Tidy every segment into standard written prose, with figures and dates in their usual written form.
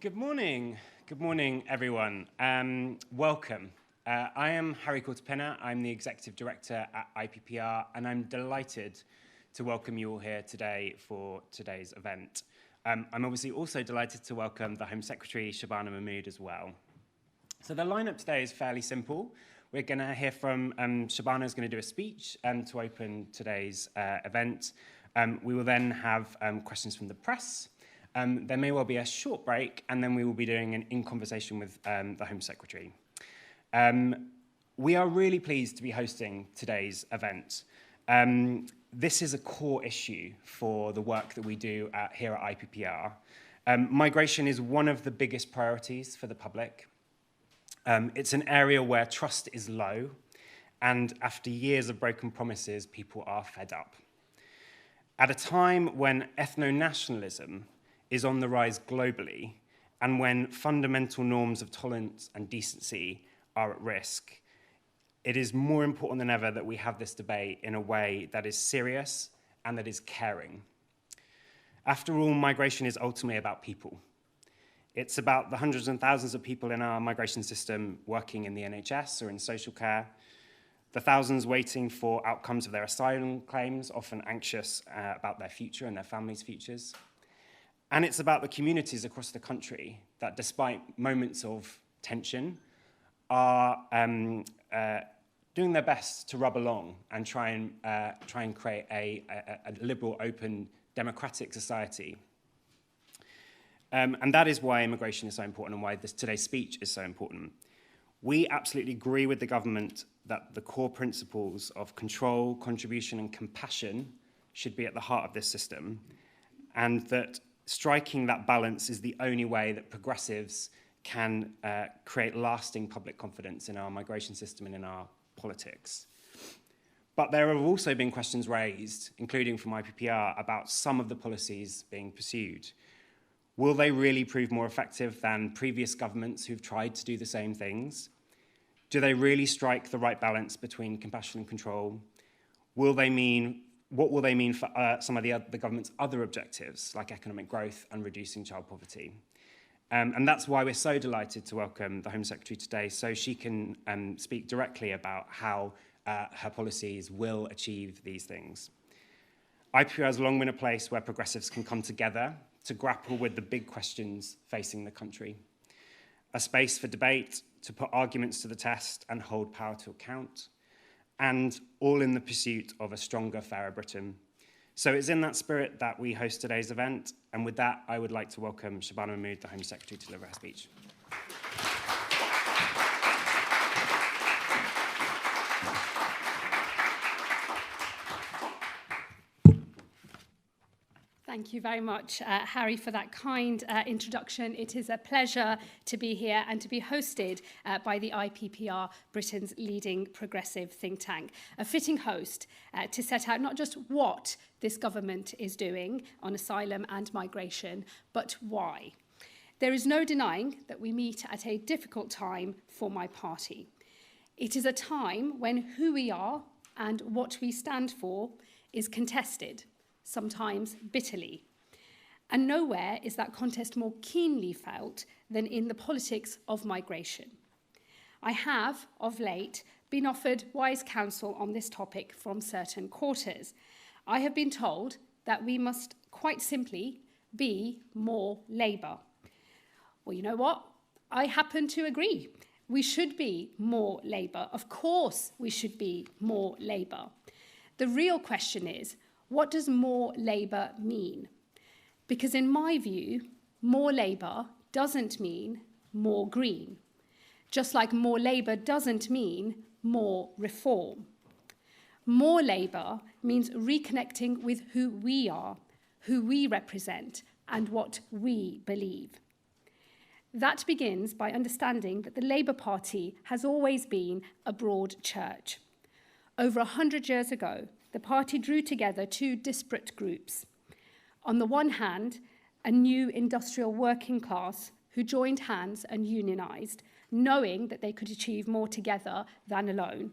Good morning. Good morning, everyone. Welcome. I am Harry Cortapena. I'm the Executive Director at IPPR, and I'm delighted to welcome you all here today for today's event. I'm obviously also delighted to welcome the Home Secretary Shabana Mahmood as well. So the lineup today is fairly simple. We're going to hear from Shabana is going to do a speech to open today's event. We will then have questions from the press. There may well be a short break, and then we will be doing an in-conversation with the Home Secretary. We are really pleased to be hosting today's event. This is a core issue for the work that we do here at IPPR. Migration is one of the biggest priorities for the public. It's an area where trust is low, and after years of broken promises, people are fed up. At a time when ethno-nationalism is on the rise globally, and when fundamental norms of tolerance and decency are at risk, it is more important than ever that we have this debate in a way that is serious and that is caring. After all, migration is ultimately about people. It's about the hundreds and thousands of people in our migration system working in the NHS or in social care, the thousands waiting for outcomes of their asylum claims, often anxious about their future and their families' futures. And it's about the communities across the country that, despite moments of tension, are doing their best to rub along and try and create a liberal, open, democratic society. And that is why immigration is so important and why today's speech is so important. We absolutely agree with the government that the core principles of control, contribution, and compassion should be at the heart of this system, and that striking that balance is the only way that progressives can create lasting public confidence in our migration system and in our politics. But there have also been questions raised, including from IPPR, about some of the policies being pursued. Will they really prove more effective than previous governments who've tried to do the same things? Do they really strike the right balance between compassion and control? What will they mean for some of the government's other objectives, like economic growth and reducing child poverty? And that's why we're so delighted to welcome the Home Secretary today, so she can speak directly about how her policies will achieve these things. IPPR has long been a place where progressives can come together to grapple with the big questions facing the country. A space for debate, to put arguments to the test and hold power to account, and all in the pursuit of a stronger, fairer Britain. So it's in that spirit that we host today's event, and with that, I would like to welcome Shabana Mahmood, the Home Secretary, to deliver her speech. Thank you very much, Harry, for that kind introduction. It is a pleasure to be here and to be hosted by the IPPR, Britain's leading progressive think tank. A fitting host to set out not just what this government is doing on asylum and migration, but why. There is no denying that we meet at a difficult time for my party. It is a time when who we are and what we stand for is contested, sometimes bitterly. And nowhere is that contest more keenly felt than in the politics of migration. I have, of late, been offered wise counsel on this topic from certain quarters. I have been told that we must quite simply be more Labour. Well, you know what? I happen to agree. We should be more Labour. Of course we should be more Labour. The real question is, what does more Labour mean? Because in my view, more Labour doesn't mean more Green, just like more Labour doesn't mean more reform. More Labour means reconnecting with who we are, who we represent, and what we believe. That begins by understanding that the Labour Party has always been a broad church. Over 100 years ago, the party drew together two disparate groups. On the one hand, a new industrial working class who joined hands and unionised, knowing that they could achieve more together than alone.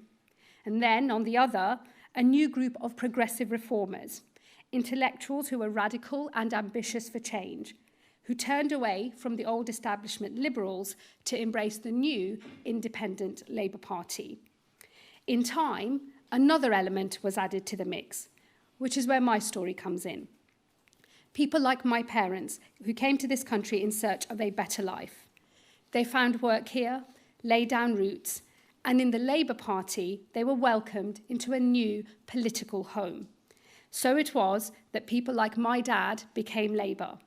And then, on the other, a new group of progressive reformers, intellectuals who were radical and ambitious for change, who turned away from the old establishment Liberals to embrace the new independent Labour Party. In time, another element was added to the mix, which is where my story comes in. People like my parents who came to this country in search of a better life. They found work here, laid down roots, and in the Labour Party, they were welcomed into a new political home. So it was that people like my dad became Labour.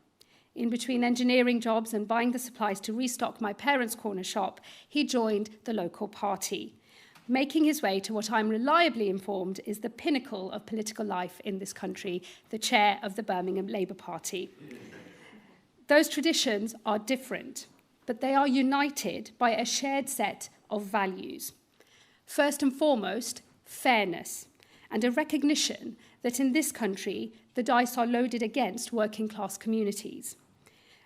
In between engineering jobs and buying the supplies to restock my parents' corner shop, he joined the local party, making his way to what I'm reliably informed is the pinnacle of political life in this country, the chair of the Birmingham Labour Party. Those traditions are different, but they are united by a shared set of values. First and foremost, fairness, and a recognition that in this country, the dice are loaded against working class communities.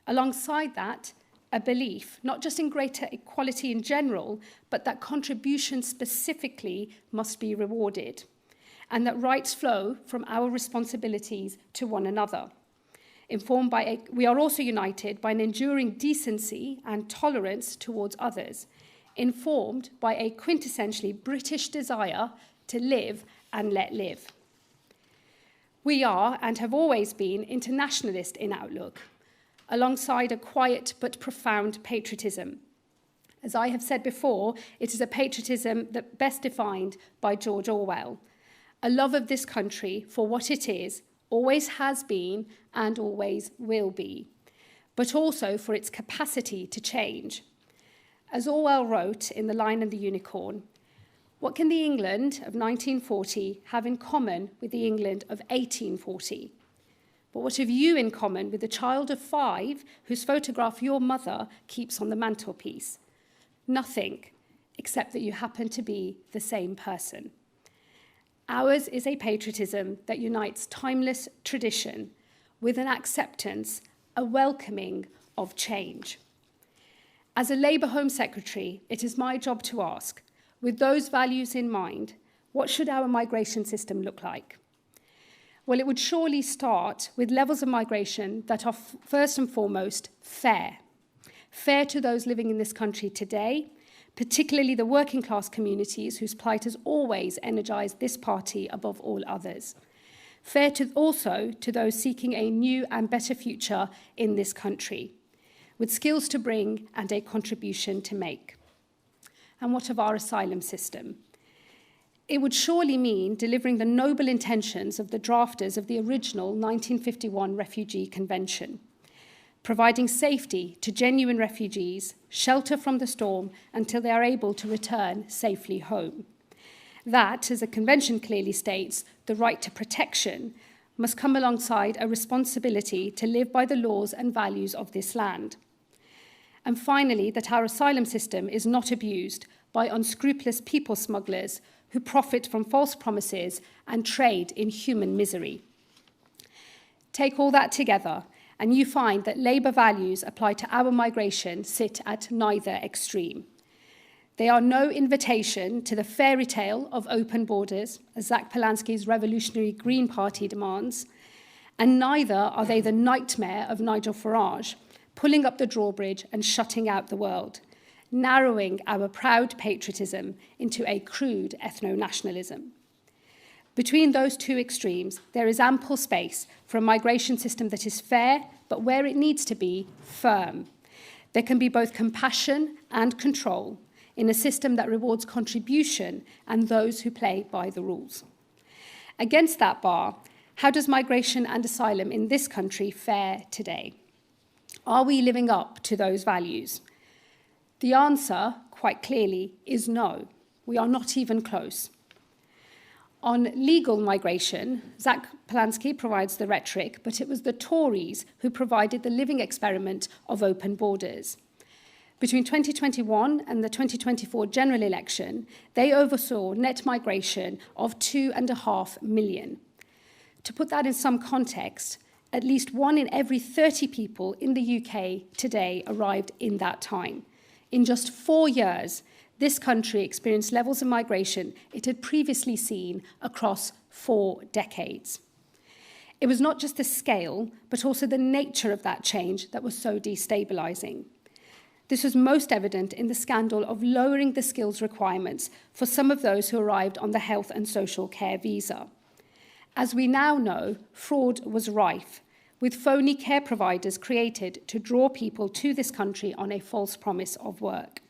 Alongside that, a belief, not just in greater equality in general, but that contribution specifically must be rewarded, and that rights flow from our responsibilities to one another. We are also united by an enduring decency and tolerance towards others, informed by a quintessentially British desire to live and let live. We are, and have always been, internationalist in outlook, alongside a quiet but profound patriotism. As I have said before, it is a patriotism that best defined by George Orwell, a love of this country for what it is, always has been, and always will be, but also for its capacity to change. As Orwell wrote in The Lion and the Unicorn, what can the England of 1940 have in common with the England of 1840? But what have you in common with the child of 5 whose photograph your mother keeps on the mantelpiece? Nothing, except that you happen to be the same person. Ours is a patriotism that unites timeless tradition with an acceptance, a welcoming of change. As a Labour Home Secretary, it is my job to ask, with those values in mind, what should our migration system look like? Well, it would surely start with levels of migration that are first and foremost fair. Fair to those living in this country today, particularly the working class communities whose plight has always energised this party above all others. Fair also to those seeking a new and better future in this country, with skills to bring and a contribution to make. And what of our asylum system? It would surely mean delivering the noble intentions of the drafters of the original 1951 Refugee Convention, providing safety to genuine refugees, shelter from the storm until they are able to return safely home. That, as the convention clearly states, the right to protection must come alongside a responsibility to live by the laws and values of this land. And finally, that our asylum system is not abused by unscrupulous people smugglers who profit from false promises and trade in human misery. Take all that together, and you find that Labour values applied to our migration sit at neither extreme. They are no invitation to the fairy tale of open borders, as Zach Polanski's revolutionary Green Party demands, and neither are they the nightmare of Nigel Farage, pulling up the drawbridge and shutting out the world, narrowing our proud patriotism into a crude ethno-nationalism. Between those two extremes, there is ample space for a migration system that is fair, but where it needs to be, firm. There can be both compassion and control in a system that rewards contribution and those who play by the rules. Against that bar, how does migration and asylum in this country fare today? Are we living up to those values? The answer, quite clearly, is no. We are not even close. On legal migration, Zach Polanski provides the rhetoric, but it was the Tories who provided the living experiment of open borders. Between 2021 and the 2024 general election, they oversaw net migration of 2.5 million. To put that in some context, at least 1 in every 30 people in the UK today arrived in that time. In just 4 years, this country experienced levels of migration it had previously seen across 4 decades. It was not just the scale, but also the nature of that change that was so destabilising. This was most evident in the scandal of lowering the skills requirements for some of those who arrived on the health and social care visa. As we now know, fraud was rife, with phony care providers created to draw people to this country on a false promise of work.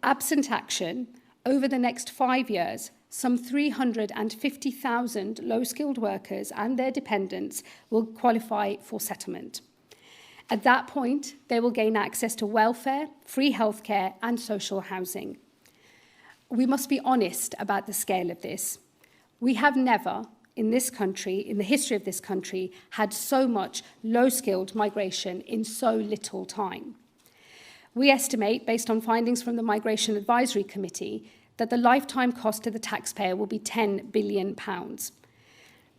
Absent action, over the next 5 years, some 350,000 low-skilled workers and their dependents will qualify for settlement. At that point, they will gain access to welfare, free healthcare, and social housing. We must be honest about the scale of this. We have never, in this country, in the history of this country, had so much low-skilled migration in so little time. We estimate, based on findings from the Migration Advisory Committee, that the lifetime cost to the taxpayer will be £10 billion.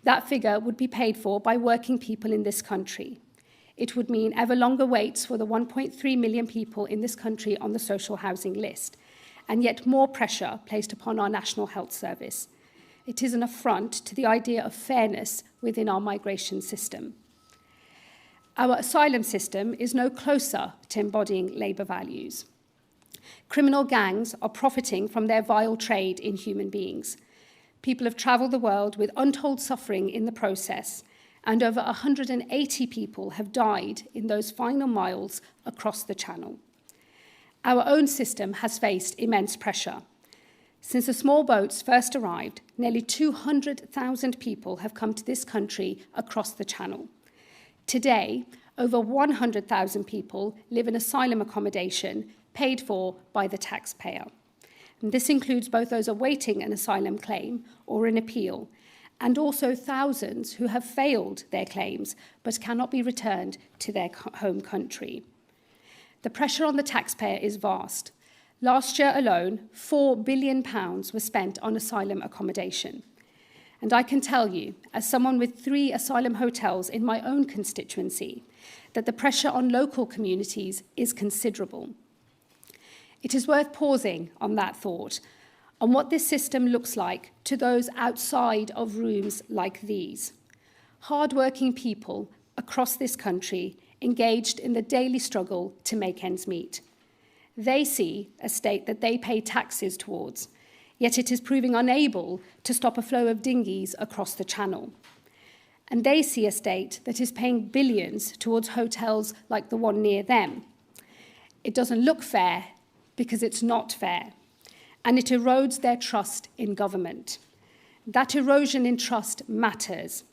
That figure would be paid for by working people in this country. It would mean ever longer waits for the 1.3 million people in this country on the social housing list, and yet more pressure placed upon our National Health Service. It is an affront to the idea of fairness within our migration system. Our asylum system is no closer to embodying Labour values. Criminal gangs are profiting from their vile trade in human beings. People have travelled the world with untold suffering in the process, and over 180 people have died in those final miles across the Channel. Our own system has faced immense pressure. Since the small boats first arrived, nearly 200,000 people have come to this country across the Channel. Today, over 100,000 people live in asylum accommodation paid for by the taxpayer. And this includes both those awaiting an asylum claim or an appeal, and also thousands who have failed their claims but cannot be returned to their home country. The pressure on the taxpayer is vast. Last year alone, £4 billion was spent on asylum accommodation. And I can tell you, as someone with 3 asylum hotels in my own constituency, that the pressure on local communities is considerable. It is worth pausing on that thought, on what this system looks like to those outside of rooms like these. Hard-working people across this country engaged in the daily struggle to make ends meet. They see a state that they pay taxes towards, yet it is proving unable to stop a flow of dinghies across the Channel. And they see a state that is paying billions towards hotels like the one near them. It doesn't look fair because it's not fair, and it erodes their trust in government. That erosion in trust matters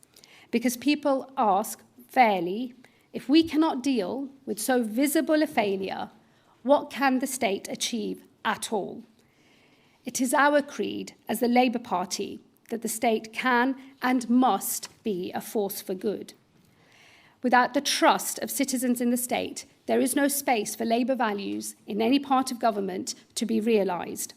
because people ask fairly, if we cannot deal with so visible a failure, what can the state achieve at all? It is our creed as the Labour Party that the state can and must be a force for good. Without the trust of citizens in the state, there is no space for Labour values in any part of government to be realised.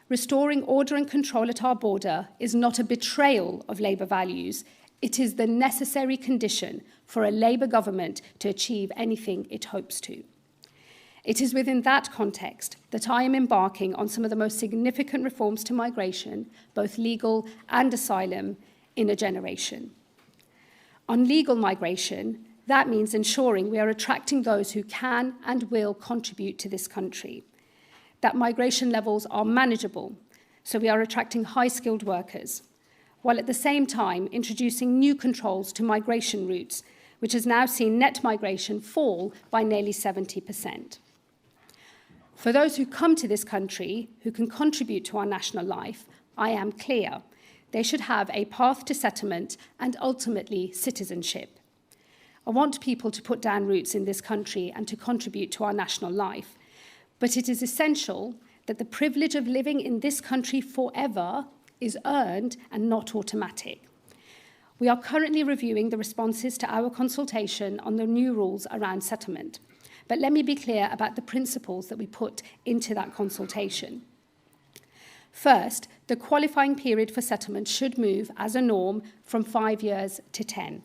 Restoring order and control at our border is not a betrayal of Labour values. It is the necessary condition for a Labour government to achieve anything it hopes to. It is within that context that I am embarking on some of the most significant reforms to migration, both legal and asylum, in a generation. On legal migration, that means ensuring we are attracting those who can and will contribute to this country, that migration levels are manageable, so we are attracting high-skilled workers, while at the same time introducing new controls to migration routes, which has now seen net migration fall by nearly 70%. For those who come to this country, who can contribute to our national life, I am clear. They should have a path to settlement and ultimately citizenship. I want people to put down roots in this country and to contribute to our national life. But it is essential that the privilege of living in this country forever is earned and not automatic. We are currently reviewing the responses to our consultation on the new rules around settlement. But let me be clear about the principles that we put into that consultation. First, the qualifying period for settlement should move as a norm from 5 years to 10.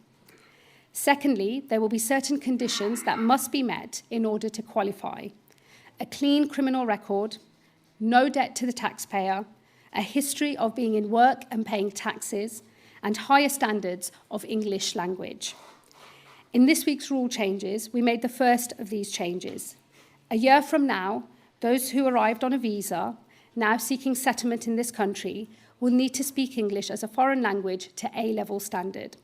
Secondly, there will be certain conditions that must be met in order to qualify. A clean criminal record, no debt to the taxpayer, a history of being in work and paying taxes, and higher standards of English language. In this week's rule changes, we made the first of these changes. A year from now, those who arrived on a visa, now seeking settlement in this country, will need to speak English as a foreign language to A-level standard.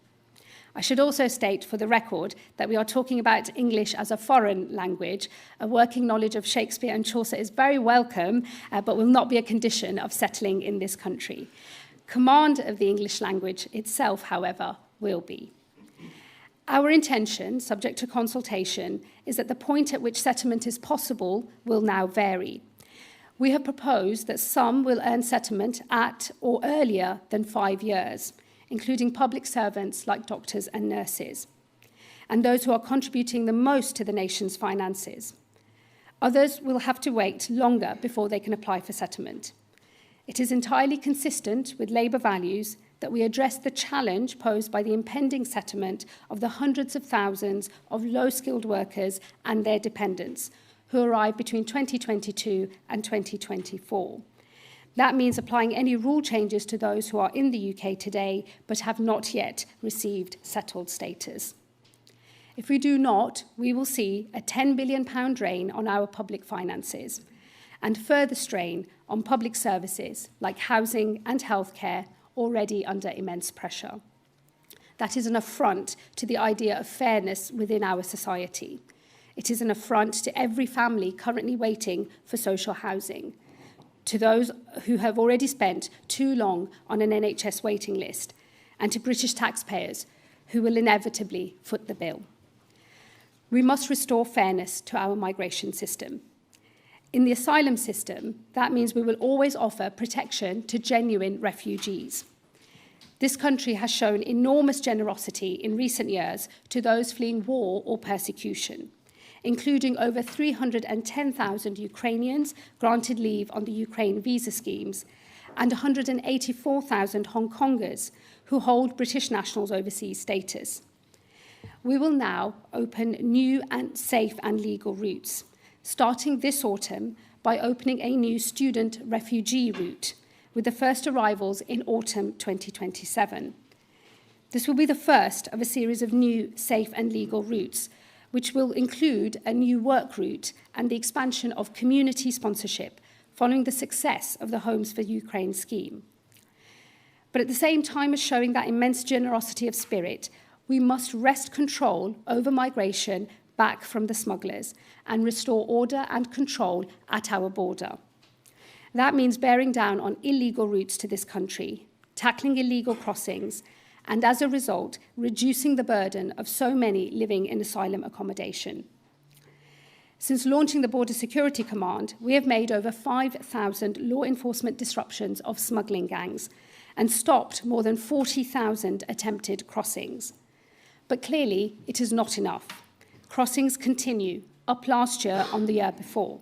I should also state for the record that we are talking about English as a foreign language. A working knowledge of Shakespeare and Chaucer is very welcome, but will not be a condition of settling in this country. Command of the English language itself, however, will be. Our intention, subject to consultation, is that the point at which settlement is possible will now vary. We have proposed that some will earn settlement at or earlier than 5 years, including public servants like doctors and nurses, and those who are contributing the most to the nation's finances. Others will have to wait longer before they can apply for settlement. It is entirely consistent with Labour values that we address the challenge posed by the impending settlement of the hundreds of thousands of low-skilled workers and their dependents who arrive between 2022 and 2024. That means applying any rule changes to those who are in the UK today but have not yet received settled status. If we do not, we will see a £10 billion drain on our public finances and further strain on public services like housing and healthcare, already under immense pressure. That is an affront to the idea of fairness within our society. It is an affront to every family currently waiting for social housing, to those who have already spent too long on an NHS waiting list, and to British taxpayers who will inevitably foot the bill. We must restore fairness to our migration system. In the asylum system, that means we will always offer protection to genuine refugees. This country has shown enormous generosity in recent years to those fleeing war or persecution, including over 310,000 Ukrainians granted leave on the Ukraine visa schemes and 184,000 Hong Kongers who hold British nationals overseas status. We will now open new and safe and legal routes, starting this autumn by opening a new student refugee route, with the first arrivals in autumn 2027. This will be the first of a series of new, safe and legal routes, which will include a new work route and the expansion of community sponsorship following the success of the Homes for Ukraine scheme. But at the same time as showing that immense generosity of spirit, we must wrest control over migration back from the smugglers and restore order and control at our border. That means bearing down on illegal routes to this country, tackling illegal crossings, and as a result, reducing the burden of so many living in asylum accommodation. Since launching the Border Security Command, we have made over 5,000 law enforcement disruptions of smuggling gangs and stopped more than 40,000 attempted crossings. But clearly, it is not enough. Crossings continue, up last year on the year before.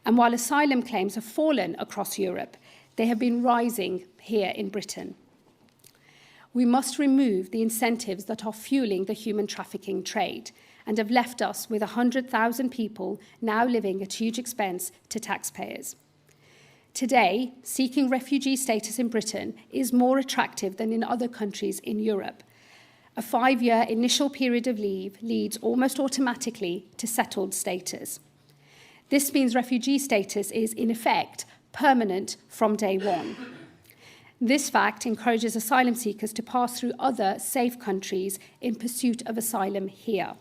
And while asylum claims have fallen across Europe, they have been rising here in Britain. We must remove the incentives that are fueling the human trafficking trade and have left us with 100,000 people now living at huge expense to taxpayers. Today, seeking refugee status in Britain is more attractive than in other countries in Europe. A 5-year initial period of leave leads almost automatically to settled status. This means refugee status is, in effect, permanent from day one. This fact encourages asylum seekers to pass through other safe countries in pursuit of asylum here,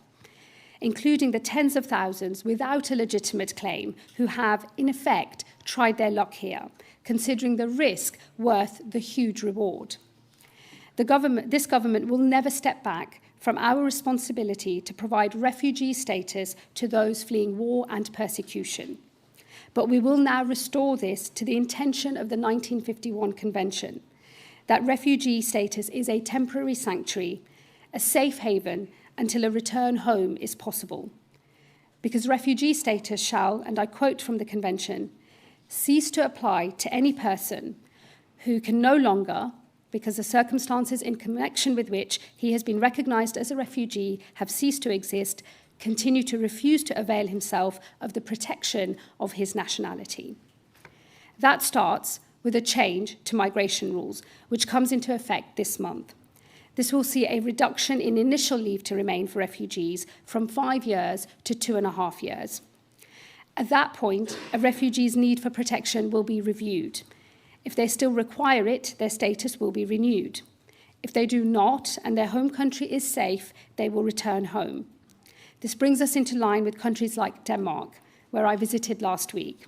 including the tens of thousands without a legitimate claim who have, in effect, tried their luck here, considering the risk worth the huge reward. This government will never step back from our responsibility to provide refugee status to those fleeing war and persecution. But we will now restore this to the intention of the 1951 Convention, that refugee status is a temporary sanctuary, a safe haven until a return home is possible. Because refugee status shall, and I quote from the Convention, cease to apply to any person who can no longer, because the circumstances in connection with which he has been recognised as a refugee have ceased to exist, continue to refuse to avail himself of the protection of his nationality. That starts with a change to migration rules, which comes into effect this month. This will see a reduction in initial leave to remain for refugees from 5 years to 2.5 years. At that point, a refugee's need for protection will be reviewed. If they still require it, their status will be renewed. If they do not, and their home country is safe, they will return home. This brings us into line with countries like Denmark, where I visited last week.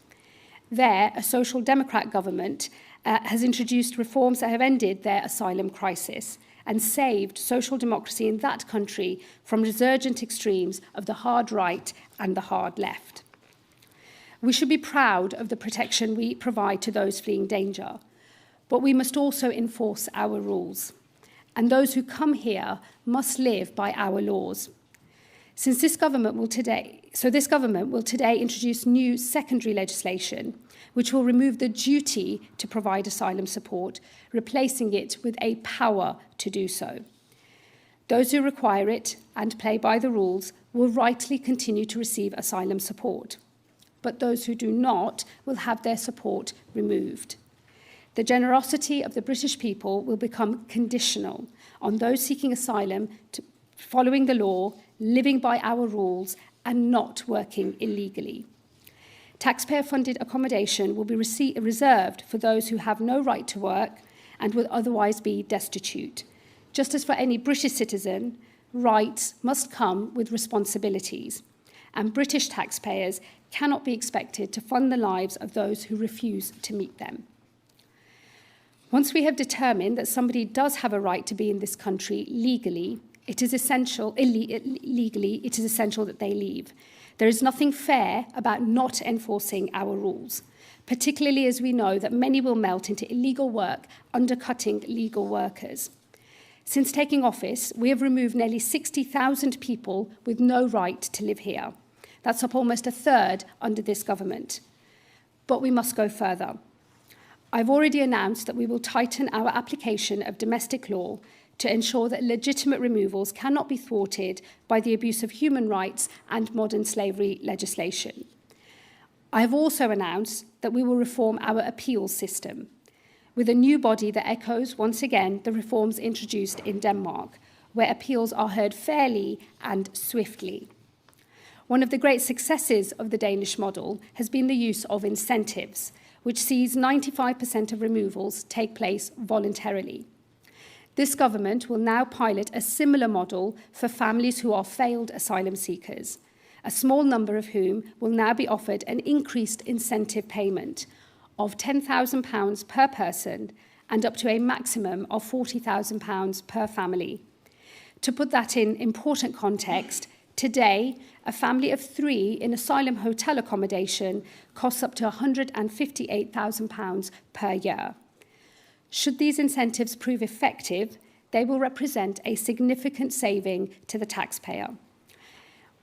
There, a social democrat government has introduced reforms that have ended their asylum crisis and saved social democracy in that country from resurgent extremes of the hard right and the hard left. We should be proud of the protection we provide to those fleeing danger, but we must also enforce our rules. And those who come here must live by our laws. This government will today introduce new secondary legislation, which will remove the duty to provide asylum support, replacing it with a power to do so. Those who require it and play by the rules will rightly continue to receive asylum support, but those who do not will have their support removed. The generosity of the British people will become conditional on those seeking asylum following the law, living by our rules, and not working illegally. Taxpayer-funded accommodation will be reserved for those who have no right to work and will otherwise be destitute. Just as for any British citizen, rights must come with responsibilities, and British taxpayers cannot be expected to fund the lives of those who refuse to meet them. Once we have determined that somebody does have a right to be in this country legally, it is essential that they leave. There is nothing fair about not enforcing our rules, particularly as we know that many will melt into illegal work, undercutting legal workers. Since taking office, we have removed nearly 60,000 people with no right to live here. That's up almost a third under this government. But we must go further. I've already announced that we will tighten our application of domestic law to ensure that legitimate removals cannot be thwarted by the abuse of human rights and modern slavery legislation. I have also announced that we will reform our appeals system with a new body that echoes, once again, the reforms introduced in Denmark, where appeals are heard fairly and swiftly. One of the great successes of the Danish model has been the use of incentives, which sees 95% of removals take place voluntarily. This government will now pilot a similar model for families who are failed asylum seekers, a small number of whom will now be offered an increased incentive payment of £10,000 per person and up to a maximum of £40,000 per family. To put that in important context, today, a family of 3 in asylum hotel accommodation costs up to £158,000 per year. Should these incentives prove effective, they will represent a significant saving to the taxpayer.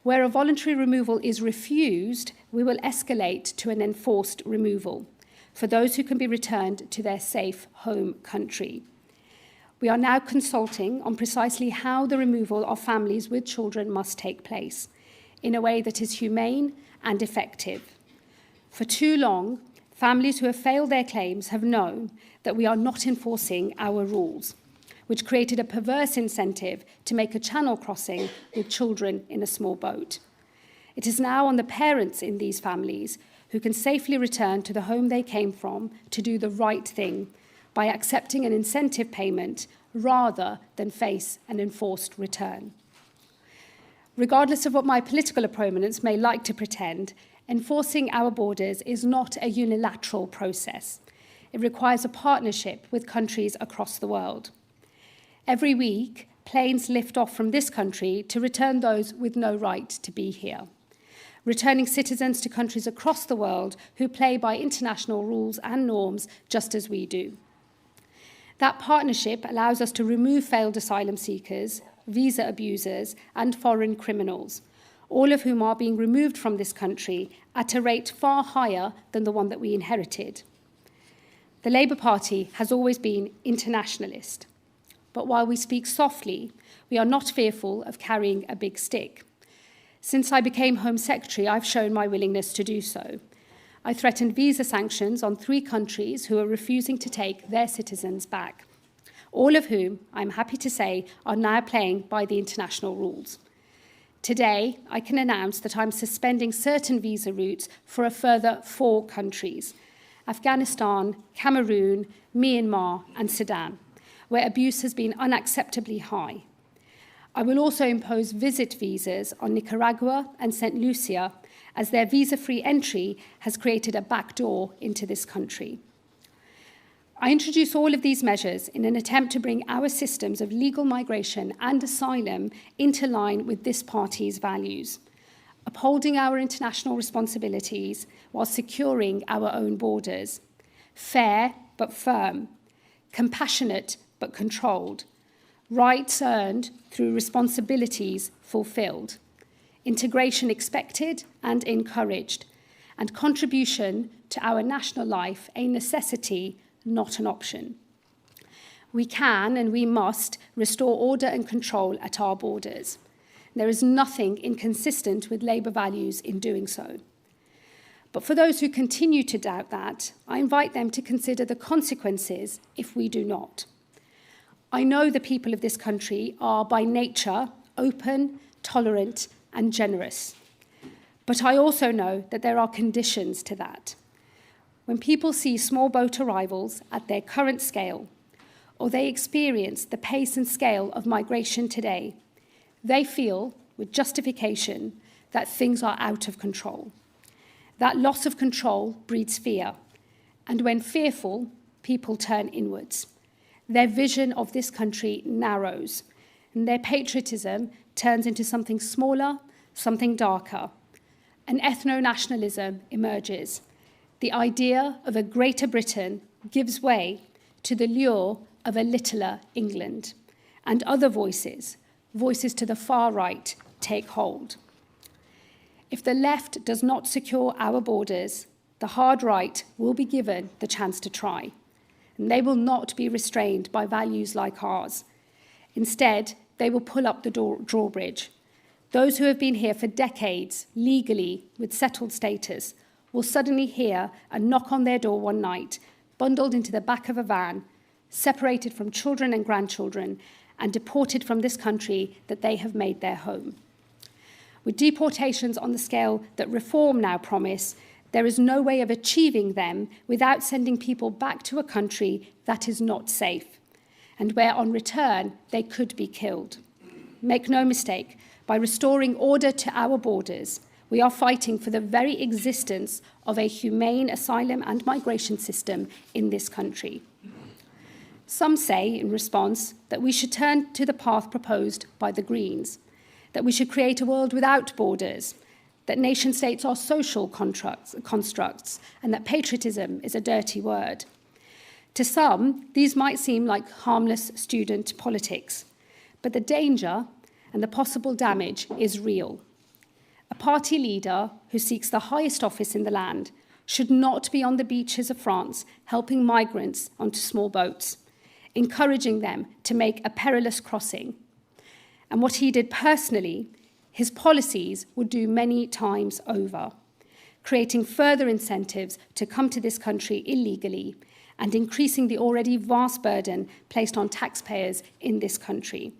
Where a voluntary removal is refused, we will escalate to an enforced removal for those who can be returned to their safe home country. We are now consulting on precisely how the removal of families with children must take place in a way that is humane and effective. For too long, families who have failed their claims have known that we are not enforcing our rules, which created a perverse incentive to make a channel crossing with children in a small boat. It is now on the parents in these families who can safely return to the home they came from to do the right thing by accepting an incentive payment rather than face an enforced return. Regardless of what my political opponents may like to pretend, enforcing our borders is not a unilateral process. It requires a partnership with countries across the world. Every week, planes lift off from this country to return those with no right to be here, returning citizens to countries across the world who play by international rules and norms just as we do. That partnership allows us to remove failed asylum seekers, visa abusers, and foreign criminals, all of whom are being removed from this country at a rate far higher than the one that we inherited. The Labour Party has always been internationalist, but while we speak softly, we are not fearful of carrying a big stick. Since I became Home Secretary, I've shown my willingness to do so. I threatened visa sanctions on 3 countries who are refusing to take their citizens back, all of whom, I'm happy to say, are now playing by the international rules. Today, I can announce that I'm suspending certain visa routes for a further 4 countries: Afghanistan, Cameroon, Myanmar, and Sudan, where abuse has been unacceptably high. I will also impose visit visas on Nicaragua and St. Lucia, as their visa-free entry has created a backdoor into this country. I introduce all of these measures in an attempt to bring our systems of legal migration and asylum into line with this party's values, upholding our international responsibilities while securing our own borders, fair but firm, compassionate but controlled, rights earned through responsibilities fulfilled, integration expected and encouraged, and contribution to our national life a necessity, not an option. We can and we must restore order and control at our borders. There is nothing inconsistent with Labour values in doing so. But for those who continue to doubt that, I invite them to consider the consequences if we do not. I know the people of this country are by nature open, tolerant, and generous. But I also know that there are conditions to that. When people see small boat arrivals at their current scale, or they experience the pace and scale of migration today, they feel, with justification, that things are out of control. That loss of control breeds fear, and when fearful, people turn inwards. Their vision of this country narrows, and their patriotism turns into something smaller, something darker. An ethno-nationalism emerges. The idea of a Greater Britain gives way to the lure of a littler England, and other voices to the far right, take hold. If the left does not secure our borders, the hard right will be given the chance to try, and they will not be restrained by values like ours. Instead, they will pull up the drawbridge. Those who have been here for decades, legally, with settled status, will suddenly hear a knock on their door one night, bundled into the back of a van, separated from children and grandchildren, and deported from this country that they have made their home. With deportations on the scale that reform now promise, there is no way of achieving them without sending people back to a country that is not safe, and where on return they could be killed. Make no mistake, by restoring order to our borders, we are fighting for the very existence of a humane asylum and migration system in this country. Some say, in response, that we should turn to the path proposed by the Greens, that we should create a world without borders, that nation-states are social constructs, and that patriotism is a dirty word. To some, these might seem like harmless student politics, but the danger and the possible damage is real. A party leader who seeks the highest office in the land should not be on the beaches of France helping migrants onto small boats, encouraging them to make a perilous crossing. And what he did personally, his policies would do many times over, creating further incentives to come to this country illegally and increasing the already vast burden placed on taxpayers in this country.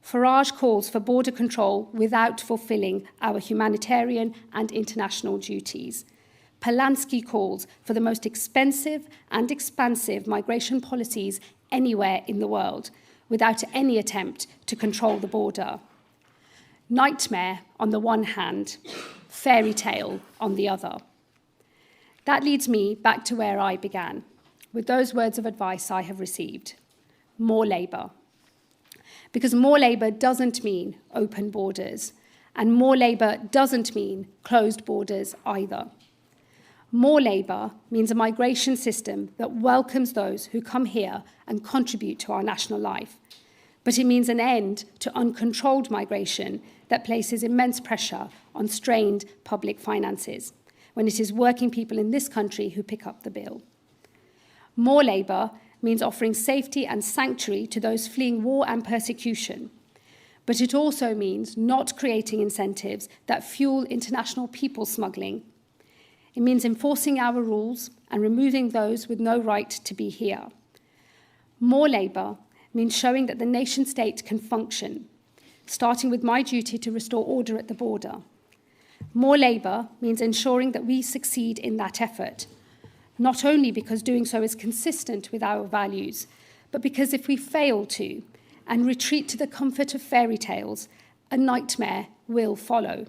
Farage calls for border control without fulfilling our humanitarian and international duties. Polanski calls for the most expensive and expansive migration policies anywhere in the world, without any attempt to control the border. Nightmare on the one hand, fairy tale on the other. That leads me back to where I began, with those words of advice I have received. More Labour. Because more Labour doesn't mean open borders, and more Labour doesn't mean closed borders either. More Labour means a migration system that welcomes those who come here and contribute to our national life. But it means an end to uncontrolled migration that places immense pressure on strained public finances, when it is working people in this country who pick up the bill. More Labour means offering safety and sanctuary to those fleeing war and persecution. But it also means not creating incentives that fuel international people smuggling. It means enforcing our rules and removing those with no right to be here. More Labour means showing that the nation-state can function, starting with my duty to restore order at the border. More Labour means ensuring that we succeed in that effort, not only because doing so is consistent with our values, but because if we fail to and retreat to the comfort of fairy tales, a nightmare will follow,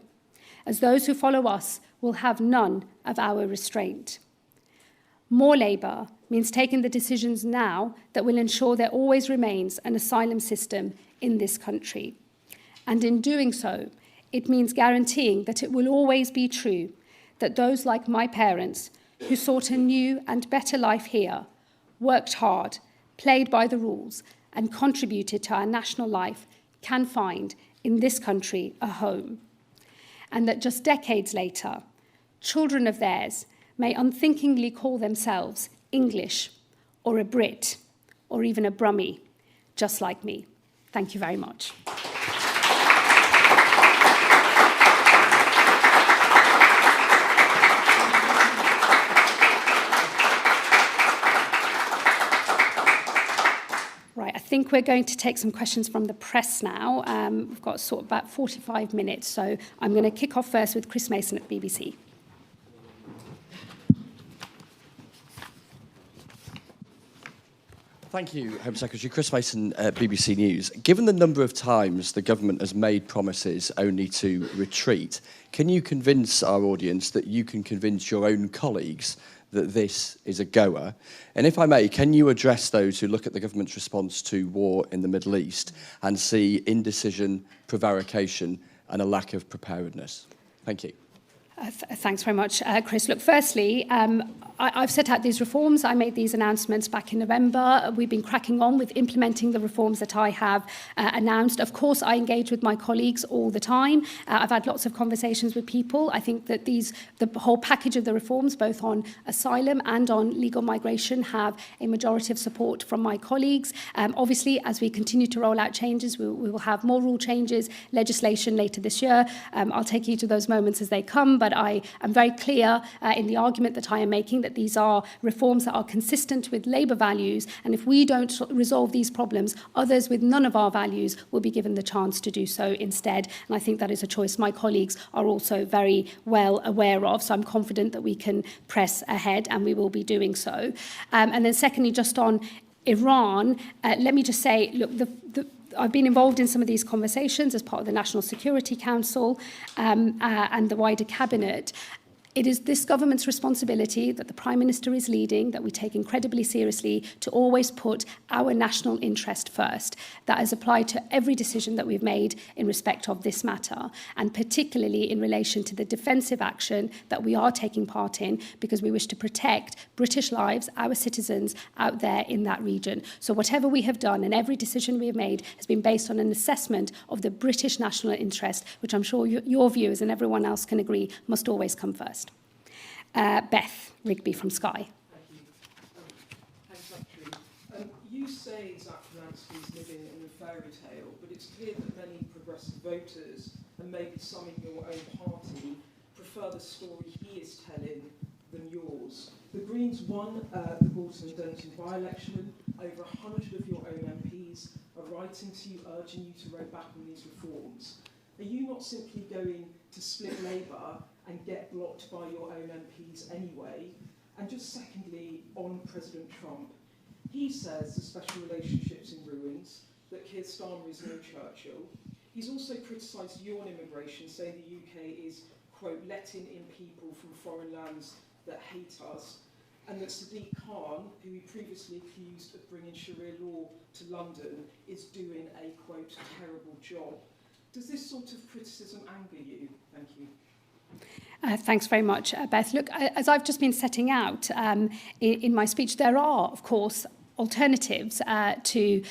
as those who follow us will have none of our restraint. More Labour means taking the decisions now that will ensure there always remains an asylum system in this country. And in doing so, it means guaranteeing that it will always be true that those like my parents who sought a new and better life here, worked hard, played by the rules, and contributed to our national life can find in this country a home. And that just decades later, children of theirs may unthinkingly call themselves English or a Brit or even a Brummie, just like me. Thank you very much. Right, I think we're going to take some questions from the press now. We've got sort of about 45 minutes, so I'm going to kick off first with Chris Mason at BBC. Thank you, Home Secretary. Chris Mason, BBC News. Given the number of times the government has made promises only to retreat, can you convince our audience that you can convince your own colleagues that this is a goer? And if I may, can you address those who look at the government's response to war in the Middle East and see indecision, prevarication, and a lack of preparedness? Thank you. Thanks very much, Chris. Look, firstly, I've set out these reforms. I made these announcements back in November. We've been cracking on with implementing the reforms that I have announced. Of course, I engage with my colleagues all the time. I've had lots of conversations with people. I think that the whole package of the reforms, both on asylum and on legal migration, have a majority of support from my colleagues. Obviously, as we continue to roll out changes, we will have more rule changes, legislation later this year. I'll take you to those moments as they come, but I am very clear in the argument that I am making that these are reforms that are consistent with Labour values, and if we don't resolve these problems, others with none of our values will be given the chance to do so instead. And I think that is a choice my colleagues are also very well aware of, so I'm confident that we can press ahead, and we will be doing so. And then secondly, just on Iran, let me just say, look, I've been involved in some of these conversations as part of the National Security Council and the wider cabinet. It is this government's responsibility that the Prime Minister is leading, that we take incredibly seriously, to always put our national interest first. That has applied to every decision that we've made in respect of this matter, and particularly in relation to the defensive action that we are taking part in, because we wish to protect British lives, our citizens out there in that region. So whatever we have done and every decision we have made has been based on an assessment of the British national interest, which I'm sure your viewers and everyone else can agree must always come first. Beth Rigby from Sky. Thank you. You say Zach Lansky is living in a fairy tale, but it's clear that many progressive voters, and maybe some in your own party, prefer the story he is telling than yours. The Greens won the Gorton-Denton by-election. Over 100 of your own MPs are writing to you, urging you to row back on these reforms. Are you not simply going to split Labour and get blocked by your own MPs anyway? And just secondly, on President Trump, he says the special relationship's in ruins, that Keir Starmer is no Churchill. He's also criticised you on immigration, saying the UK is, quote, letting in people from foreign lands that hate us, and that Sadiq Khan, who he previously accused of bringing Sharia law to London, is doing a, quote, terrible job. Does this sort of criticism anger you? Thank you. Thanks very much, Beth. Look, as I've just been setting out in my speech, there are, of course, alternatives to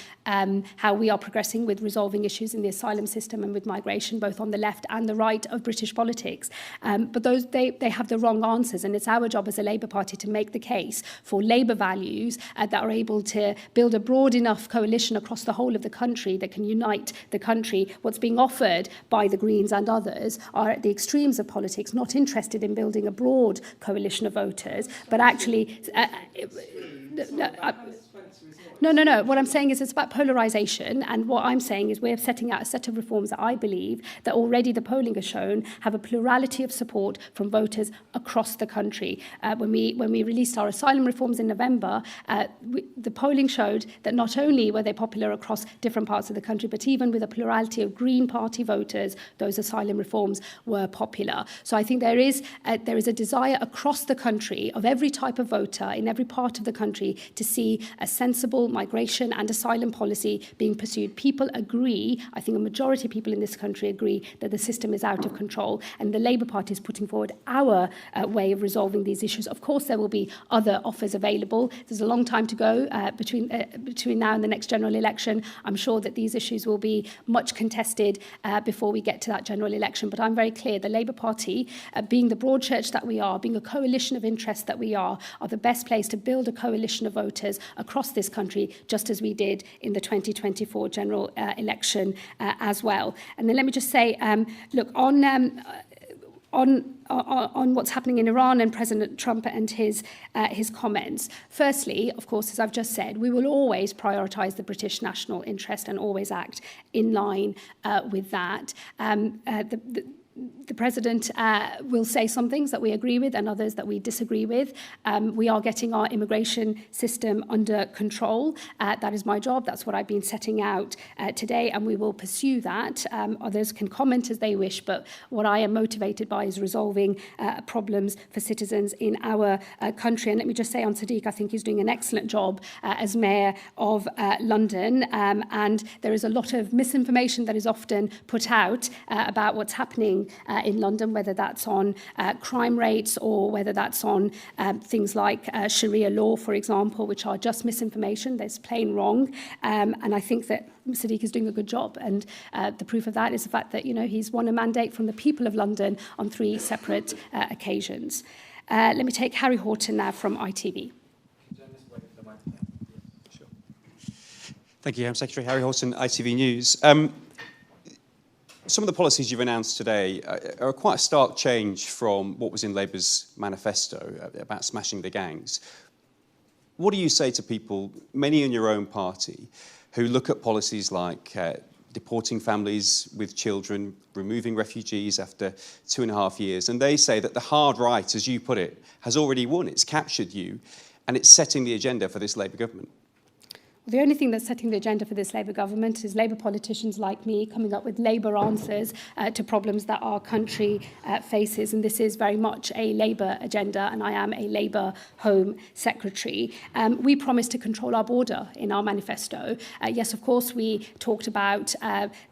how we are progressing with resolving issues in the asylum system and with migration, both on the left and the right of British politics. But those they have the wrong answers, and it's our job as a Labour Party to make the case for Labour values that are able to build a broad enough coalition across the whole of the country that can unite the country. What's being offered by the Greens and others are at the extremes of politics, not interested in building a broad coalition of voters, but actually... No. What I'm saying is it's about polarisation, and what I'm saying is we're setting out a set of reforms that I believe that already the polling has shown have a plurality of support from voters across the country. When we released our asylum reforms in November, the polling showed that not only were they popular across different parts of the country, but even with a plurality of Green Party voters, those asylum reforms were popular. So I think there is a desire across the country of every type of voter in every part of the country to see a sensible migration and asylum policy being pursued. People agree, I think a majority of people in this country agree, that the system is out of control, and the Labour Party is putting forward our way of resolving these issues. Of course, there will be other offers available. There's a long time to go between now and the next general election. I'm sure that these issues will be much contested before we get to that general election, but I'm very clear the Labour Party, being the broad church that we are, being a coalition of interests that we are the best place to build a coalition of voters across this country, just as we did in the 2024 general election as well. And then let me just say, look, on what's happening in Iran and President Trump and his comments. Firstly, of course, as I've just said, we will always prioritise the British national interest and always act in line with that. The President will say some things that we agree with and others that we disagree with. We are getting our immigration system under control. That is my job. That's what I've been setting out today, and we will pursue that. Others can comment as they wish, but what I am motivated by is resolving problems for citizens in our country. And let me just say on Sadiq, I think he's doing an excellent job as Mayor of London, and there is a lot of misinformation that is often put out about what's happening in London, whether that's on crime rates or whether that's on things like Sharia law, for example, which are just misinformation. That's plain wrong. And I think that Sadiq is doing a good job. And the proof of that is the fact that, he's won a mandate from the people of London on 3 separate occasions. Let me take Harry Horton now from ITV. Thank you, Home Secretary. Harry Horton, ITV News. Some of the policies you've announced today are quite a stark change from what was in Labour's manifesto about smashing the gangs. What do you say to people, many in your own party, who look at policies like deporting families with children, removing refugees after 2.5 years, and they say that the hard right, as you put it, has already won, it's captured you, and it's setting the agenda for this Labour government? The only thing that's setting the agenda for this Labour government is Labour politicians like me coming up with Labour answers to problems that our country faces. And this is very much a Labour agenda, and I am a Labour Home Secretary. We promised to control our border in our manifesto. Yes, of course, we talked about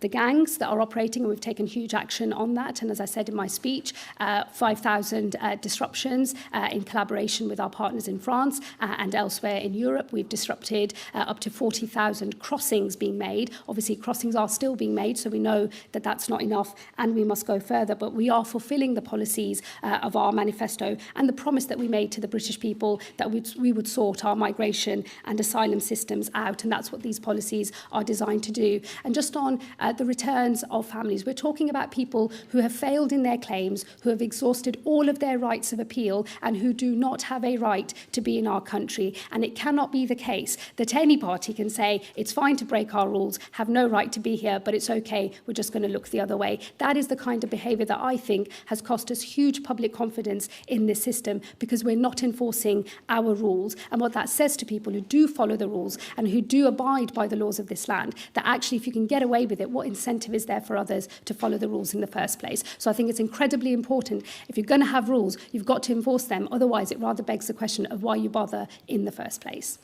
the gangs that are operating, and we've taken huge action on that. And as I said in my speech, 5,000 disruptions in collaboration with our partners in France and elsewhere in Europe. We've disrupted up to 40,000 crossings being made. Obviously, crossings are still being made, so we know that that's not enough and we must go further. But we are fulfilling the policies of our manifesto and the promise that we made to the British people that we would sort our migration and asylum systems out. And that's what these policies are designed to do. And just on the returns of families, we're talking about people who have failed in their claims, who have exhausted all of their rights of appeal and who do not have a right to be in our country. And it cannot be the case that any party can say it's fine to break our rules, have no right to be here, but it's okay, we're just going to look the other way. That is the kind of behaviour that I think has cost us huge public confidence in this system, because we're not enforcing our rules. And what that says to people who do follow the rules and who do abide by the laws of this land, that actually if you can get away with it, what incentive is there for others to follow the rules in the first place? So I think it's incredibly important. If you're going to have rules, you've got to enforce them. Otherwise, it rather begs the question of why you bother in the first place.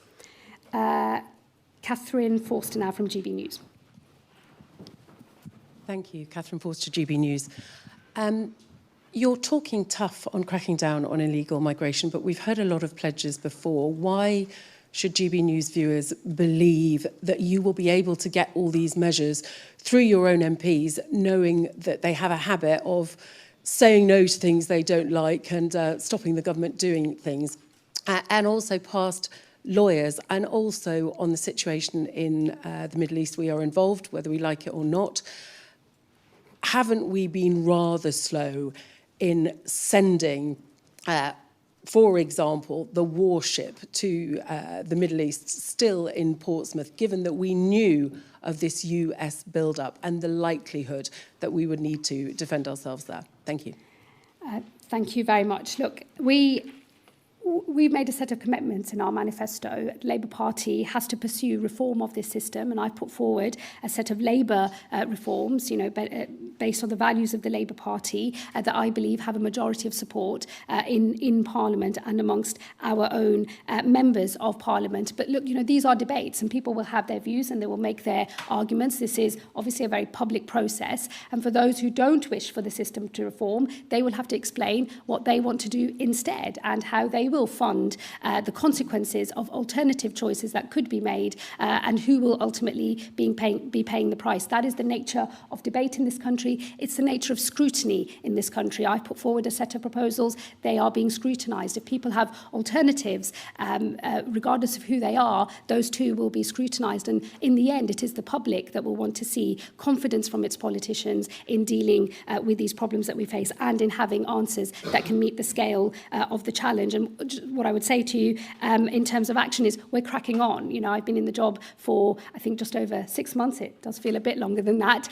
Catherine Forster now from GB News. Thank you, Catherine Forster, GB News. You're talking tough on cracking down on illegal migration, but we've heard a lot of pledges before. Why should GB News viewers believe that you will be able to get all these measures through your own MPs, knowing that they have a habit of saying no to things they don't like and stopping the government doing things, and also past lawyers, and also on the situation in the Middle East we are involved, whether we like it or not. Haven't we been rather slow in sending, for example, the warship to the Middle East still in Portsmouth, given that we knew of this US build-up and the likelihood that we would need to defend ourselves there? Thank you. Thank you very much. Look, we've made a set of commitments in our manifesto. The Labour Party has to pursue reform of this system, and I've put forward a set of Labour reforms, based on the values of the Labour Party that I believe have a majority of support in Parliament and amongst our own members of Parliament. But look, these are debates, and people will have their views and they will make their arguments. This is obviously a very public process, and for those who don't wish for the system to reform, they will have to explain what they want to do instead and how they will fund the consequences of alternative choices that could be made, and who will ultimately be paying the price. That is the nature of debate in this country. It's the nature of scrutiny in this country. I've put forward a set of proposals. They are being scrutinised. If people have alternatives, regardless of who they are, those too will be scrutinised. And in the end, it is the public that will want to see confidence from its politicians in dealing with these problems that we face and in having answers that can meet the scale of the challenge. And what I would say to you in terms of action is we're cracking on. I've been in the job for, I think, just over 6 months. It does feel a bit longer than that.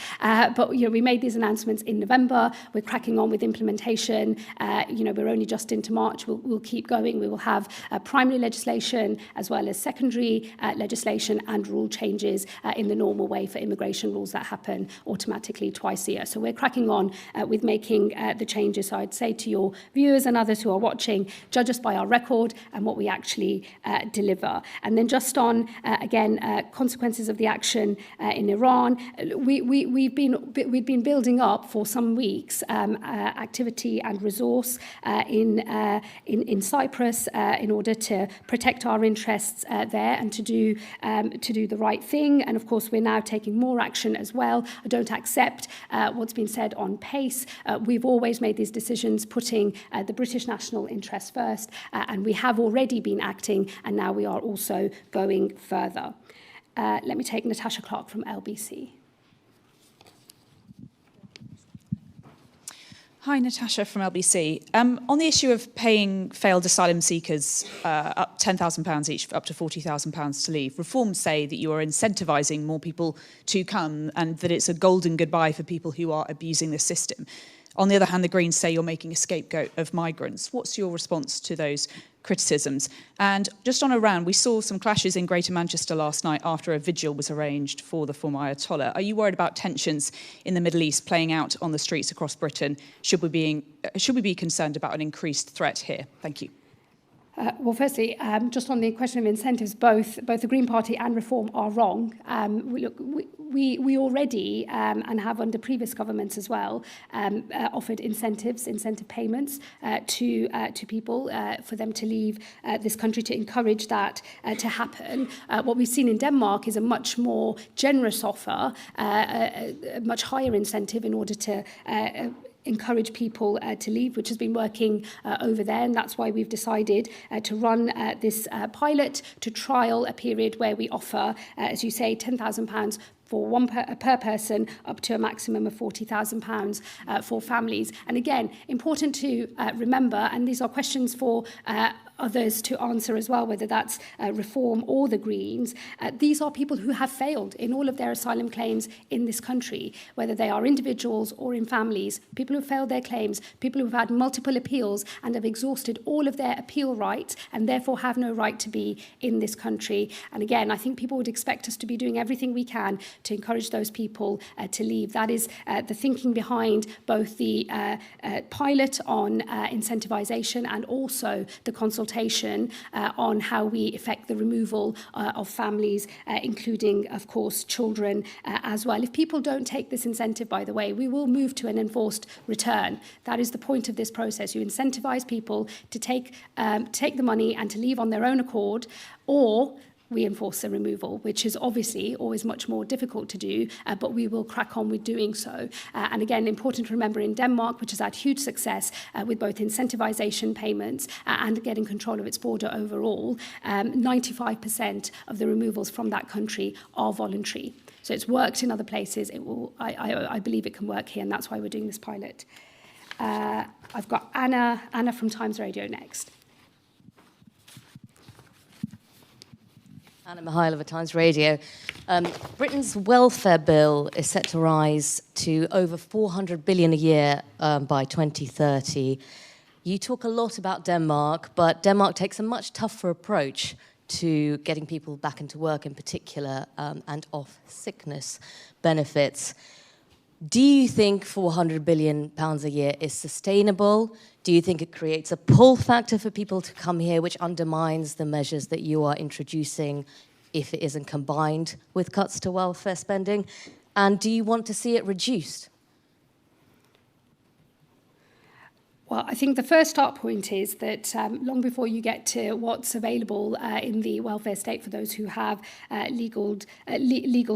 But we made these announcements in November. We're cracking on with implementation. We're only just into March. We'll keep going. We will have primary legislation as well as secondary legislation and rule changes in the normal way for immigration rules that happen automatically twice a year. So we're cracking on with making the changes. So I'd say to your viewers and others who are watching, judge us by our record and what we actually deliver. And then just on, consequences of the action in Iran, we've been building up for some weeks activity and resource in Cyprus in order to protect our interests there and to do the right thing. And of course, we're now taking more action as well. I don't accept what's been said on pace. We've always made these decisions putting the British national interest first, and we have already been acting, and now we are also going further. Let me take Natasha Clark from LBC. Hi, Natasha from LBC. On the issue of paying failed asylum seekers up £10,000 each, up to £40,000 to leave, reforms say that you are incentivising more people to come and that it's a golden goodbye for people who are abusing the system. On the other hand, the Greens say you're making a scapegoat of migrants. What's your response to those criticisms? And just on Iran, we saw some clashes in Greater Manchester last night after a vigil was arranged for the former Ayatollah. Are you worried about tensions in the Middle East playing out on the streets across Britain? Should we be concerned about an increased threat here? Thank you. Well, firstly, just on the question of incentives, both the Green Party and Reform are wrong. We already, and have under previous governments as well, offered incentive payments to people for them to leave this country, to encourage that to happen. What we've seen in Denmark is a much more generous offer, a much higher incentive in order to encourage people to leave, which has been working over there, and that's why we've decided to run this pilot to trial a period where we offer, as you say, £10,000 for per person, up to a maximum of £40,000 for families. And again, important to remember, and these are questions for others to answer as well, whether that's Reform or the Greens, these are people who have failed in all of their asylum claims in this country, whether they are individuals or in families, people who have failed their claims, people who have had multiple appeals and have exhausted all of their appeal rights and therefore have no right to be in this country. And again, I think people would expect us to be doing everything we can to encourage those people to leave. That is the thinking behind both the pilot on incentivisation and also the consultation on how we effect the removal of families, including, of course, children as well. If people don't take this incentive, by the way, we will move to an enforced return. That is the point of this process. You incentivise people to take the money and to leave on their own accord, or we enforce the removal, which is obviously always much more difficult to do, but we will crack on with doing so. And again, important to remember in Denmark, which has had huge success with both incentivisation payments and getting control of its border overall, 95% of the removals from that country are voluntary. So it's worked in other places. I believe it can work here, and that's why we're doing this pilot. I've got Anna from Times Radio next. Anna Mihailova, Times Radio. Britain's welfare bill is set to rise to over 400 billion a year by 2030. You talk a lot about Denmark, but Denmark takes a much tougher approach to getting people back into work in particular, and off sickness benefits. Do you think £400 billion a year is sustainable? Do you think it creates a pull factor for people to come here, which undermines the measures that you are introducing if it isn't combined with cuts to welfare spending? And do you want to see it reduced? Well, I think the first start point is that long before you get to what's available in the welfare state for those who have legal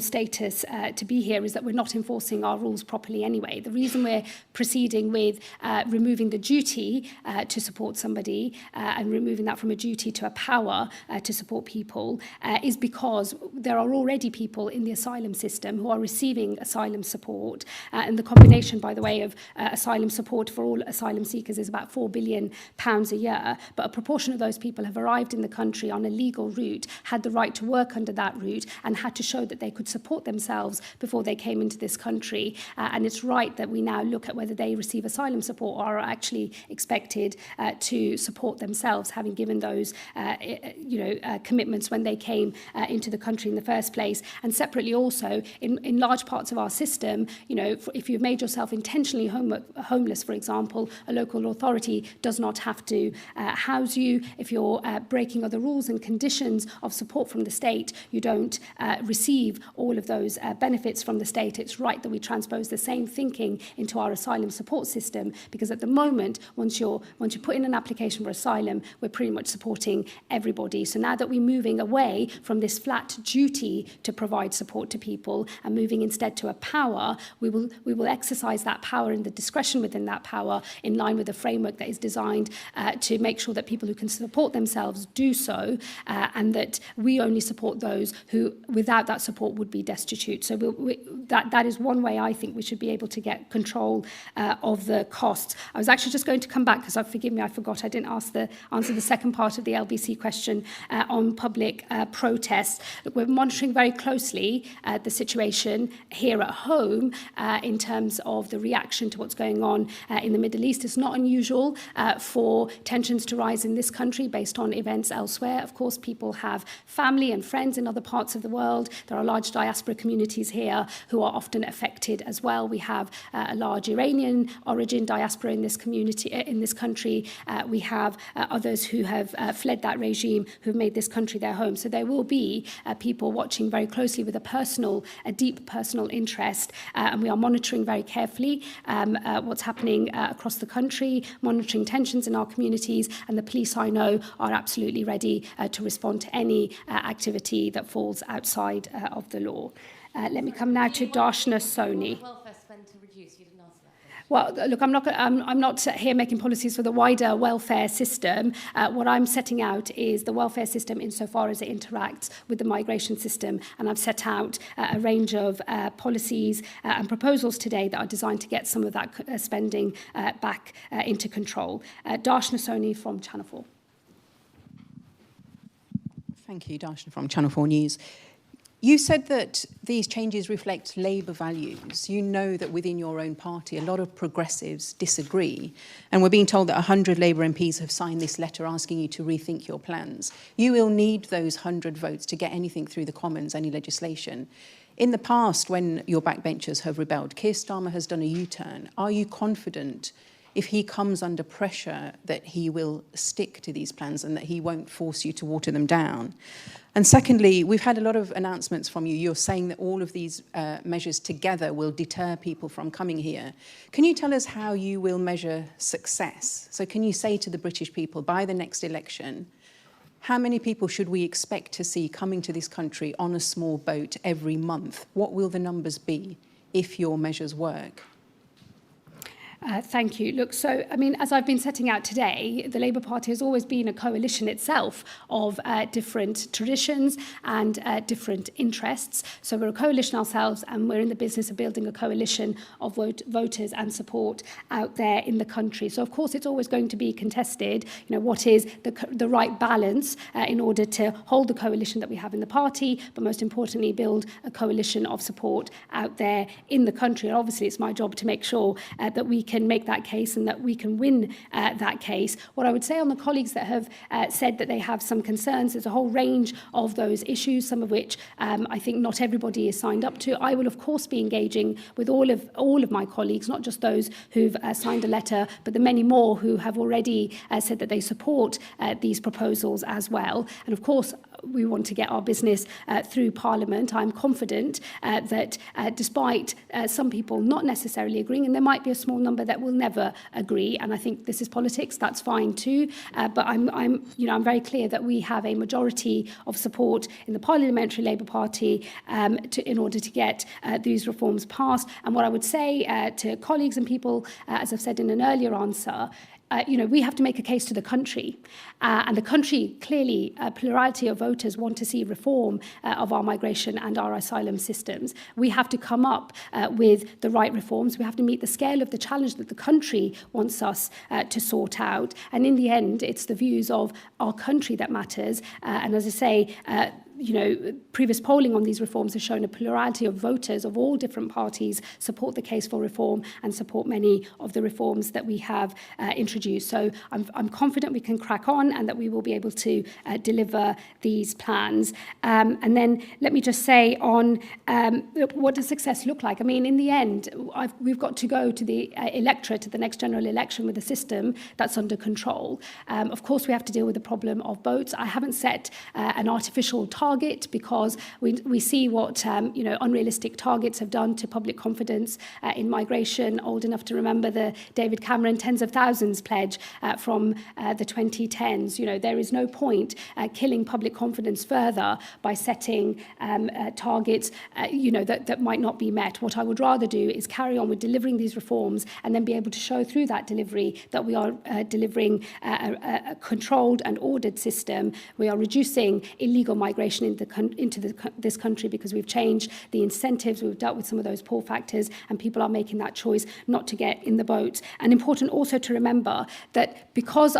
status to be here, is that we're not enforcing our rules properly anyway. The reason we're proceeding with removing the duty to support somebody and removing that from a duty to a power to support people is because there are already people in the asylum system who are receiving asylum support. And the combination, by the way, of asylum support for all asylum seekers is about £4 billion a year, but a proportion of those people have arrived in the country on a legal route, had the right to work under that route, and had to show that they could support themselves before they came into this country. And it's right that we now look at whether they receive asylum support or are actually expected to support themselves, having given those commitments when they came into the country in the first place. And separately also, in large parts of our system, if you've made yourself intentionally homeless, for example, a local authority does not have to house you. If you're breaking other rules and conditions of support from the state, you don't receive all of those benefits from the state. It's right that we transpose the same thinking into our asylum support system, because at the moment, once you put in an application for asylum, we're pretty much supporting everybody. So now that we're moving away from this flat duty to provide support to people and moving instead to a power, we will exercise that power and the discretion within that power in line with the framework that is designed to make sure that people who can support themselves do so, and that we only support those who, without that support, would be destitute. So that is one way I think we should be able to get control of the costs. I was actually just going to come back, because forgive me, I forgot I didn't answer the second part of the LBC question on public protests. Look, we're monitoring very closely the situation here at home in terms of the reaction to what's going on in the Middle East. It's not unusual for tensions to rise in this country based on events elsewhere. Of course, people have family and friends in other parts of the world. There are large diaspora communities here who are often affected as well. We have a large Iranian origin diaspora in this community, in this country. We have others who have fled that regime, who've made this country their home. So there will be people watching very closely with a deep personal interest, and we are monitoring very carefully what's happening across the country, monitoring tensions in our communities, and the police, I know, are absolutely ready to respond to any activity that falls outside of the law. Let me come now to Darshana Soni. Well, look, I'm not here making policies for the wider welfare system. What I'm setting out is the welfare system insofar as it interacts with the migration system, and I've set out a range of policies and proposals today that are designed to get some of that spending back into control. Darshana Soni from Channel 4. Thank you, Darshana from Channel 4 News. You said that these changes reflect Labour values. You know that within your own party, a lot of progressives disagree. And we're being told that 100 Labour MPs have signed this letter asking you to rethink your plans. You will need those 100 votes to get anything through the Commons, any legislation. In the past, when your backbenchers have rebelled, Keir Starmer has done a U-turn. Are you confident, if he comes under pressure, that he will stick to these plans and that he won't force you to water them down? And secondly, we've had a lot of announcements from you. You're saying that all of these measures together will deter people from coming here. Can you tell us how you will measure success? So can you say to the British people, by the next election, how many people should we expect to see coming to this country on a small boat every month? What will the numbers be if your measures work? Thank you. Look, so, I mean, as I've been setting out today, the Labour Party has always been a coalition itself of different traditions and different interests. So we're a coalition ourselves, and we're in the business of building a coalition of voters and support out there in the country. So, of course, it's always going to be contested, you know, what is the right balance in order to hold the coalition that we have in the party, but most importantly, build a coalition of support out there in the country. And obviously, it's my job to make sure that we can make that case and that we can win that case. What I would say on the colleagues that have said that they have some concerns, there's a whole range of those issues, some of which I think not everybody is signed up to. I will, of course, be engaging with all of my colleagues, not just those who've signed a letter, but the many more who have already said that they support these proposals as well. And of course, we want to get our business through Parliament. I'm confident that despite some people not necessarily agreeing, and there might be a small number that will never agree, and I think this is politics, that's fine too, but I'm very clear that we have a majority of support in the Parliamentary Labour Party in order to get these reforms passed. And what I would say to colleagues and people, as I've said in an earlier answer, we have to make a case to the country. And the country, clearly, a plurality of voters want to see reform of our migration and our asylum systems. We have to come up with the right reforms. We have to meet the scale of the challenge that the country wants us to sort out. And in the end, it's the views of our country that matters. And as I say, previous polling on these reforms has shown a plurality of voters of all different parties support the case for reform and support many of the reforms that we have introduced. So I'm confident we can crack on and that we will be able to deliver these plans. And then let me just say on what does success look like? I mean, in the end, we've got to go to the electorate, to the next general election with a system that's under control. Of course, we have to deal with the problem of boats. I haven't set an artificial target because we see what unrealistic targets have done to public confidence in migration. Old enough to remember the David Cameron tens of thousands pledge from the 2010s. There is no point killing public confidence further by setting targets that might not be met. What I would rather do is carry on with delivering these reforms and then be able to show through that delivery that we are delivering a controlled and ordered system. We are reducing illegal migration into this country because we've changed the incentives, we've dealt with some of those pull factors, and people are making that choice not to get in the boat. And important also to remember that because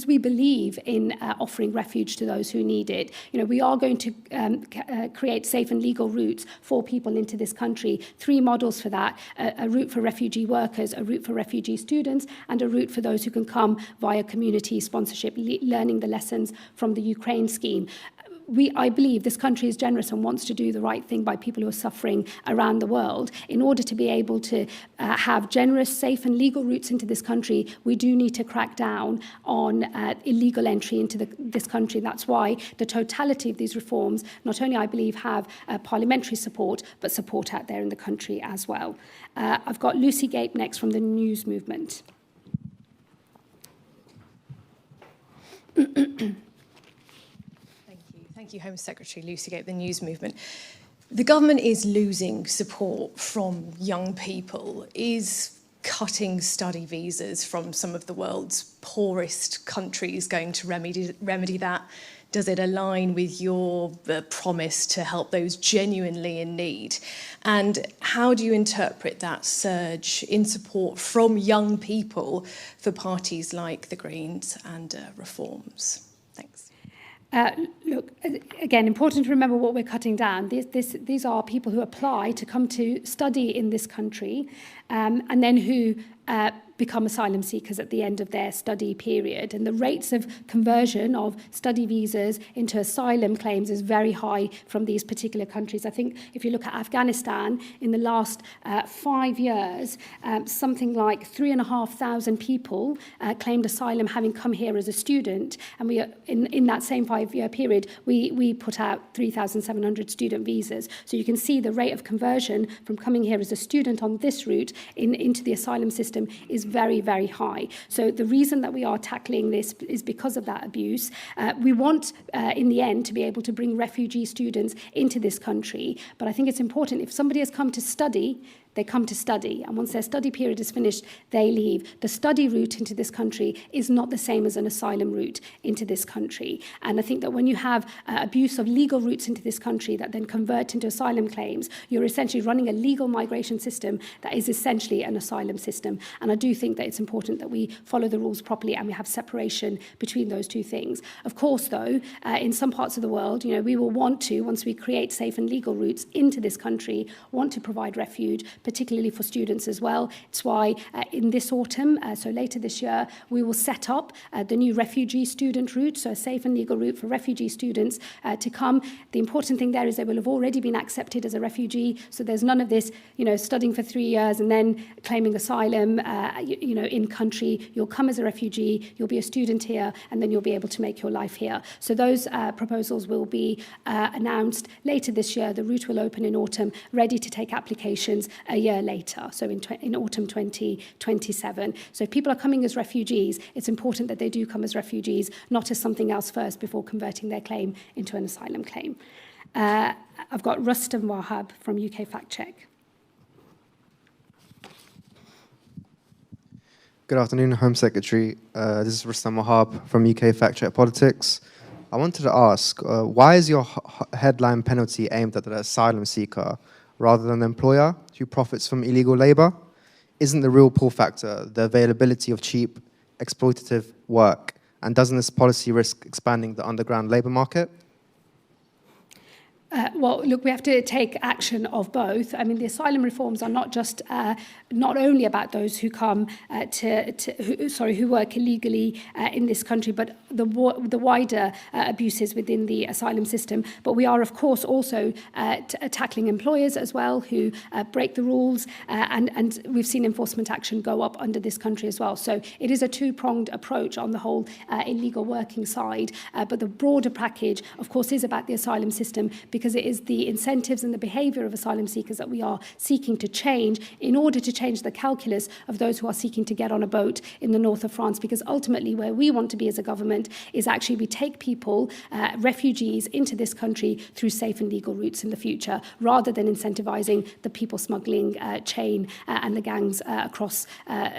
we believe in offering refuge to those who need it, we are going to create safe and legal routes for people into this country. 3 models for that: a route for refugee workers, a route for refugee students, and a route for those who can come via community sponsorship, learning the lessons from the Ukraine scheme. I believe this country is generous and wants to do the right thing by people who are suffering around the world. In order to be able to have generous, safe and legal routes into this country, we do need to crack down on illegal entry into this country. That's why the totality of these reforms, not only I believe have parliamentary support, but support out there in the country as well. I've got Lucy Gape next from the News Movement. Thank you, Home Secretary Lucy Gape, the News Movement. The government is losing support from young people, is cutting study visas from some of the world's poorest countries going to remedy that? Does it align with your promise to help those genuinely in need? And how do you interpret that surge in support from young people for parties like the Greens and reforms? Thanks. Look, again, important to remember what we're cutting down. These are people who apply to come to study in this country and then who become asylum seekers at the end of their study period. And the rates of conversion of study visas into asylum claims is very high from these particular countries. I think if you look at Afghanistan, in the last 5 years, something like 3,500 people claimed asylum having come here as a student. And we are, in that same 5-year period, we put out 3,700 student visas. So you can see the rate of conversion from coming here as a student on this route into the asylum system is very, very high. So the reason that we are tackling this is because of that abuse. We want, in the end, to be able to bring refugee students into this country. But I think it's important, if somebody has come to study, they come to study, and once their study period is finished, they leave. The study route into this country is not the same as an asylum route into this country. And I think that when you have abuse of legal routes into this country that then convert into asylum claims, you're essentially running a legal migration system that is essentially an asylum system. And I do think that it's important that we follow the rules properly and we have separation between those two things. Of course, though, in some parts of the world, we will want to, once we create safe and legal routes into this country, want to provide refuge, particularly for students as well. It's why in this autumn, so later this year, we will set up the new refugee student route, so a safe and legal route for refugee students to come. The important thing there is they will have already been accepted as a refugee, so there's none of this, studying for 3 years and then claiming asylum, in country. You'll come as a refugee, you'll be a student here, and then you'll be able to make your life here. So those proposals will be announced later this year. The route will open in autumn, ready to take applications a year later, so in autumn 2027. So if people are coming as refugees, it's important that they do come as refugees, not as something else first before converting their claim into an asylum claim. I've got Rustam Wahab from UK Fact Check. Good afternoon, Home Secretary. This is Rustam Wahab from UK Fact Check Politics. I wanted to ask, why is your headline penalty aimed at the asylum seeker rather than the employer who profits from illegal labour? Isn't the real pull factor the availability of cheap, exploitative work? And doesn't this policy risk expanding the underground labour market? Well, look, we have to take action of both. I mean, the asylum reforms are not just not only about those who come who work illegally in this country, but the wider abuses within the asylum system. But we are, of course, also tackling employers as well who break the rules, and we've seen enforcement action go up under this country as well. So it is a two-pronged approach on the whole illegal working side. But the broader package, of course, is about the asylum system, because it is the incentives and the behaviour of asylum seekers that we are seeking to change in order to change the calculus of those who are seeking to get on a boat in the north of France. Because ultimately where we want to be as a government is actually we take people, refugees, into this country through safe and legal routes in the future, rather than incentivising the people smuggling chain and the gangs across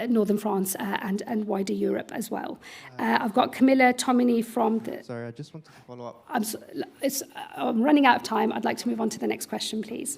northern France and wider Europe as well. I've got Camilla Tomini from the... Sorry, I just wanted to follow up. I'm running out of time. I'd like to move on to the next question, please.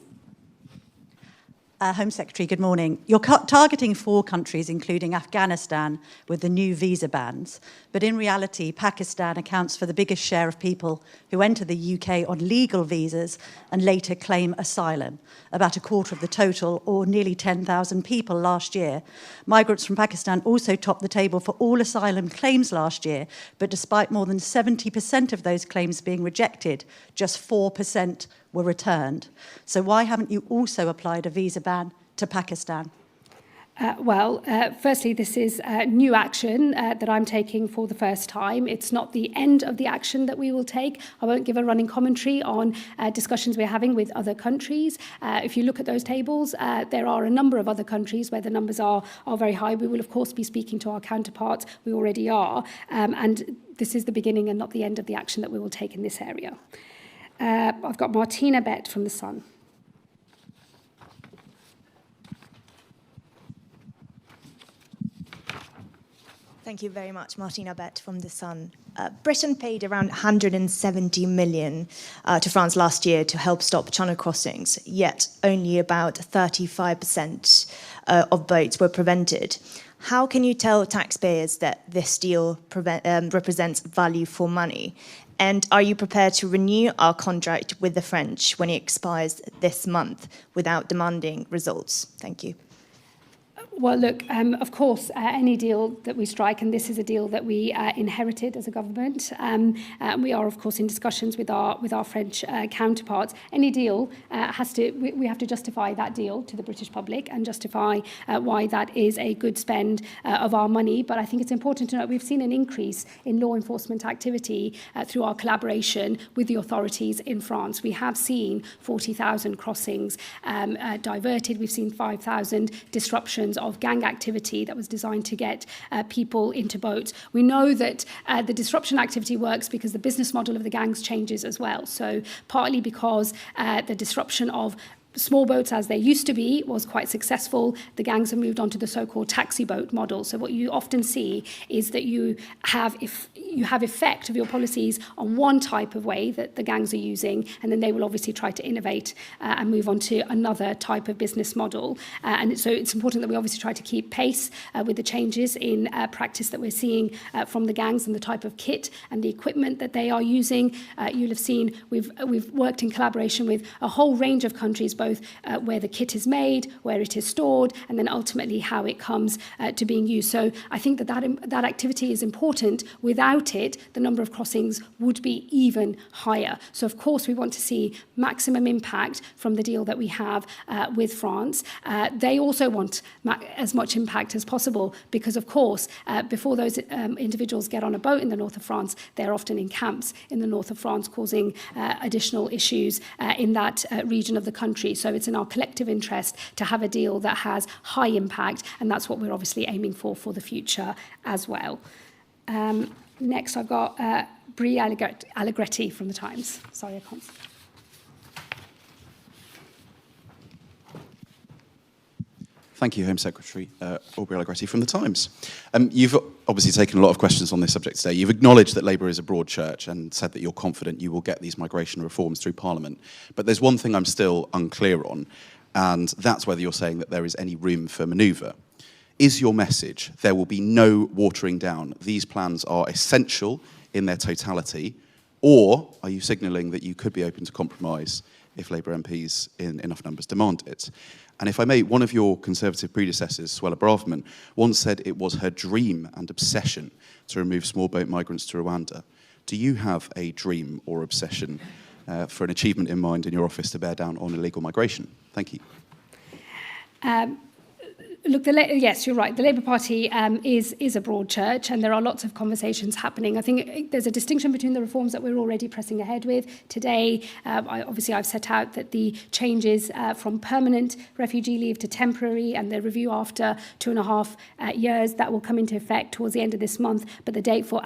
Home Secretary, good morning. You're targeting 4 countries, including Afghanistan, with the new visa bans. But in reality, Pakistan accounts for the biggest share of people who enter the UK on legal visas and later claim asylum, about a quarter of the total, or nearly 10,000 people last year. Migrants from Pakistan also topped the table for all asylum claims last year, but despite more than 70% of those claims being rejected, just 4% were returned. So why haven't you also applied a visa ban to Pakistan? Firstly, this is new action that I'm taking for the first time. It's not the end of the action that we will take. I won't give a running commentary on discussions we're having with other countries. If you look at those tables, there are a number of other countries where the numbers are very high. We will, of course, be speaking to our counterparts. We already are. And this is the beginning and not the end of the action that we will take in this area. I've got Martina Bett from The Sun. Thank you very much, Martina Bett from The Sun. Britain paid around 170 million to France last year to help stop channel crossings, yet only about 35% of boats were prevented. How can you tell taxpayers that this deal represents value for money? And are you prepared to renew our contract with the French when it expires this month without demanding results? Thank you. Well, look, of course, any deal that we strike, and this is a deal that we inherited as a government, we are, of course, in discussions with our French counterparts. Any deal we have to justify that deal to the British public and justify why that is a good spend of our money. But I think it's important to note we've seen an increase in law enforcement activity through our collaboration with the authorities in France. We have seen 40,000 crossings diverted. We've seen 5,000 disruptions of gang activity that was designed to get people into boats. We know that the disruption activity works because the business model of the gangs changes as well. So partly because the disruption of small boats as they used to be was quite successful. The gangs have moved on to the so-called taxi boat model. So what you often see is that you have effect of your policies on one type of way that the gangs are using, and then they will obviously try to innovate and move on to another type of business model. And so it's important that we obviously try to keep pace with the changes in practice that we're seeing from the gangs and the type of kit and the equipment that they are using. You'll have seen we've worked in collaboration with a whole range of countries, both where the kit is made, where it is stored, and then ultimately how it comes to being used. So I think that activity is important. Without it, the number of crossings would be even higher. So of course we want to see maximum impact from the deal that we have with France. They also want as much impact as possible because, of course, before those individuals get on a boat in the north of France, they're often in camps in the north of France, causing additional issues in that region of the country. So it's in our collective interest to have a deal that has high impact, and that's what we're obviously aiming for the future as well. Next, I've got Brie Allegretti from The Times. Sorry, I can't. Thank you, Home Secretary Aubrey Allegretti from The Times. You've obviously taken a lot of questions on this subject today. You've acknowledged that Labour is a broad church and said that you're confident you will get these migration reforms through Parliament. But there's one thing I'm still unclear on, and that's whether you're saying that there is any room for manoeuvre. Is your message there will be no watering down? These plans are essential in their totality, or are you signalling that you could be open to compromise if Labour MPs in enough numbers demand it? And if I may, one of your Conservative predecessors, Suella Braverman, once said it was her dream and obsession to remove small boat migrants to Rwanda. Do you have a dream or obsession for an achievement in mind in your office to bear down on illegal migration? Thank you. Look, yes, you're right. The Labour Party is a broad church, and there are lots of conversations happening. I think there's a distinction between the reforms that we're already pressing ahead with. Today, I've set out that the changes from permanent refugee leave to temporary and the review after 2.5 years, that will come into effect towards the end of this month. But the date for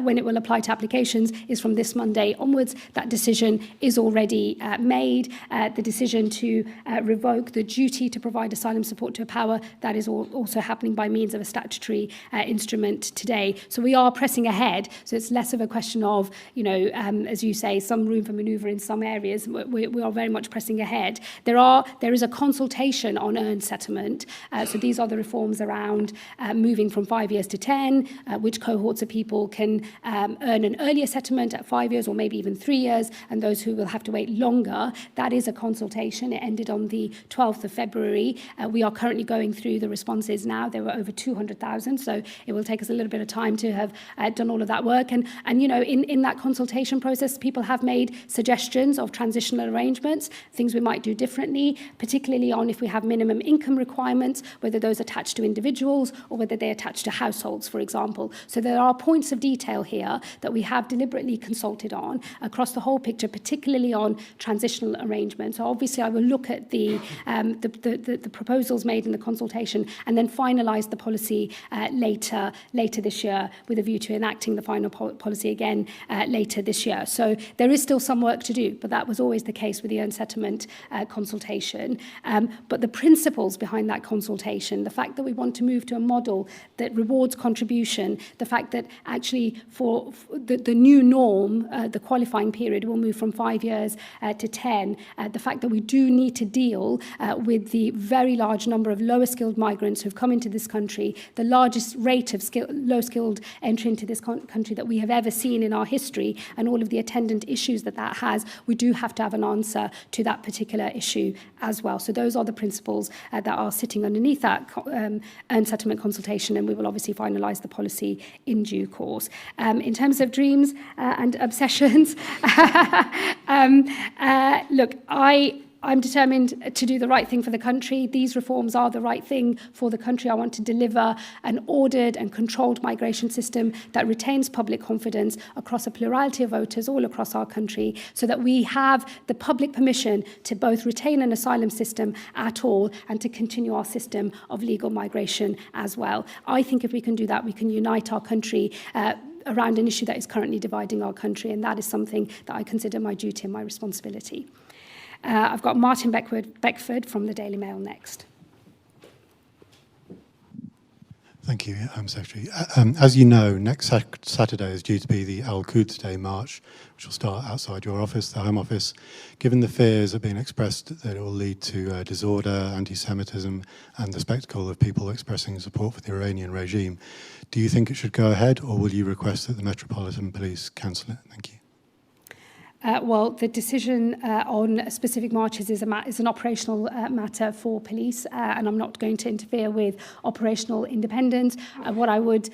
when it will apply to applications is from this Monday onwards. That decision is already made. The decision to revoke the duty to provide asylum support to a power, that is also happening by means of a statutory instrument today. So we are pressing ahead. So it's less of a question of, as you say, some room for manoeuvre in some areas. We are very much pressing ahead. There is a consultation on earned settlement. So these are the reforms around moving from 5 years to 10, which cohorts of people can earn an earlier settlement at 5 years or maybe even 3 years, and those who will have to wait longer. That is a consultation. It ended on the 12th of February. We are currently going through the responses now. There were over 200,000, so it will take us a little bit of time to have done all of that work. And in that consultation process, people have made suggestions of transitional arrangements, things we might do differently, particularly on if we have minimum income requirements, whether those attach to individuals or whether they attach to households, for example. So there are points of detail here that we have deliberately consulted on across the whole picture, particularly on transitional arrangements. So obviously I will look at the proposals made in the consultation and then finalise the policy later this year with a view to enacting the final policy again later this year. So there is still some work to do, but that was always the case with the earned settlement consultation. But the principles behind that consultation, the fact that we want to move to a model that rewards contribution, the fact that actually for the new norm, the qualifying period will move from 5 years to 10, the fact that we do need to deal with the very large number of lower skilled migrants who've come into this country, the largest rate of low skilled entry into this country that we have ever seen in our history, and all of the attendant issues that has, we do have to have an answer to that particular issue as well. So those are the principles that are sitting underneath that earned settlement consultation, and we will obviously finalise the policy in due course. In terms of dreams and obsessions, look, I'm determined to do the right thing for the country. These reforms are the right thing for the country. I want to deliver an ordered and controlled migration system that retains public confidence across a plurality of voters all across our country, so that we have the public permission to both retain an asylum system at all and to continue our system of legal migration as well. I think if we can do that, we can unite our country around an issue that is currently dividing our country, and that is something that I consider my duty and my responsibility. I've got Martin Beckford from the Daily Mail next. Thank you, Home Secretary. As you know, next Saturday is due to be the Al Quds Day March, which will start outside your office, the Home Office. Given the fears that are being expressed that it will lead to disorder, anti-Semitism, and the spectacle of people expressing support for the Iranian regime, do you think it should go ahead, or will you request that the Metropolitan Police cancel it? Thank you. Well, the decision on specific marches is an operational matter for police, and I'm not going to interfere with operational independence. What I would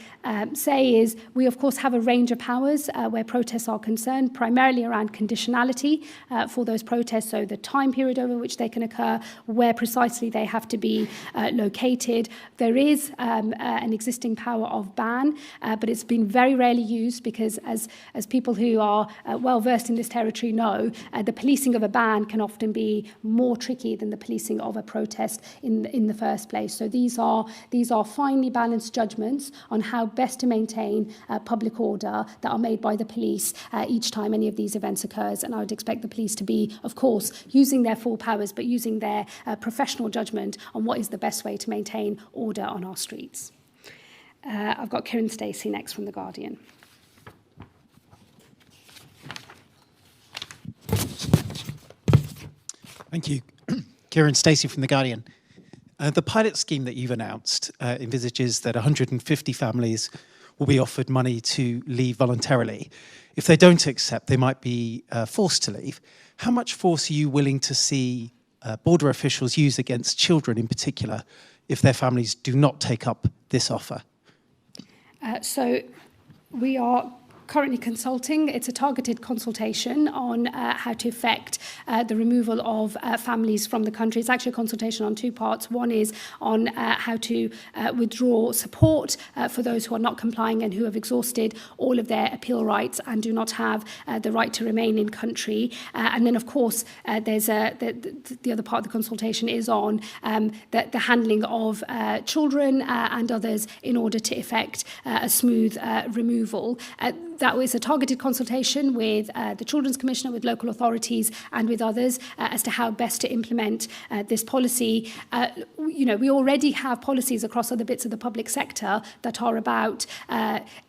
say is we, of course, have a range of powers where protests are concerned, primarily around conditionality for those protests, so the time period over which they can occur, where precisely they have to be located. There is an existing power of ban, but it's been very rarely used because, as people who are well-versed in this territory know, the policing of a ban can often be more tricky than the policing of a protest in the first place. So these are finely balanced judgments on how best to maintain public order that are made by the police each time any of these events occurs. And I would expect the police to be, of course, using their full powers, but using their professional judgment on what is the best way to maintain order on our streets. I've got Kieran Stacey next from The Guardian. Thank you. Kieran Stacey from The Guardian. The pilot scheme that you've announced envisages that 150 families will be offered money to leave voluntarily. If they don't accept, they might be forced to leave. How much force are you willing to see border officials use against children in particular if their families do not take up this offer? So we are currently consulting. It's a targeted consultation on how to effect the removal of families from the country. It's actually a consultation on two parts. One is on how to withdraw support for those who are not complying and who have exhausted all of their appeal rights and do not have the right to remain in country. And then, of course, there's the other part of the consultation is on the handling of children and others in order to effect a smooth removal. That was a targeted consultation with the Children's Commissioner, with local authorities and with others as to how best to implement this policy. We already have policies across other bits of the public sector that are about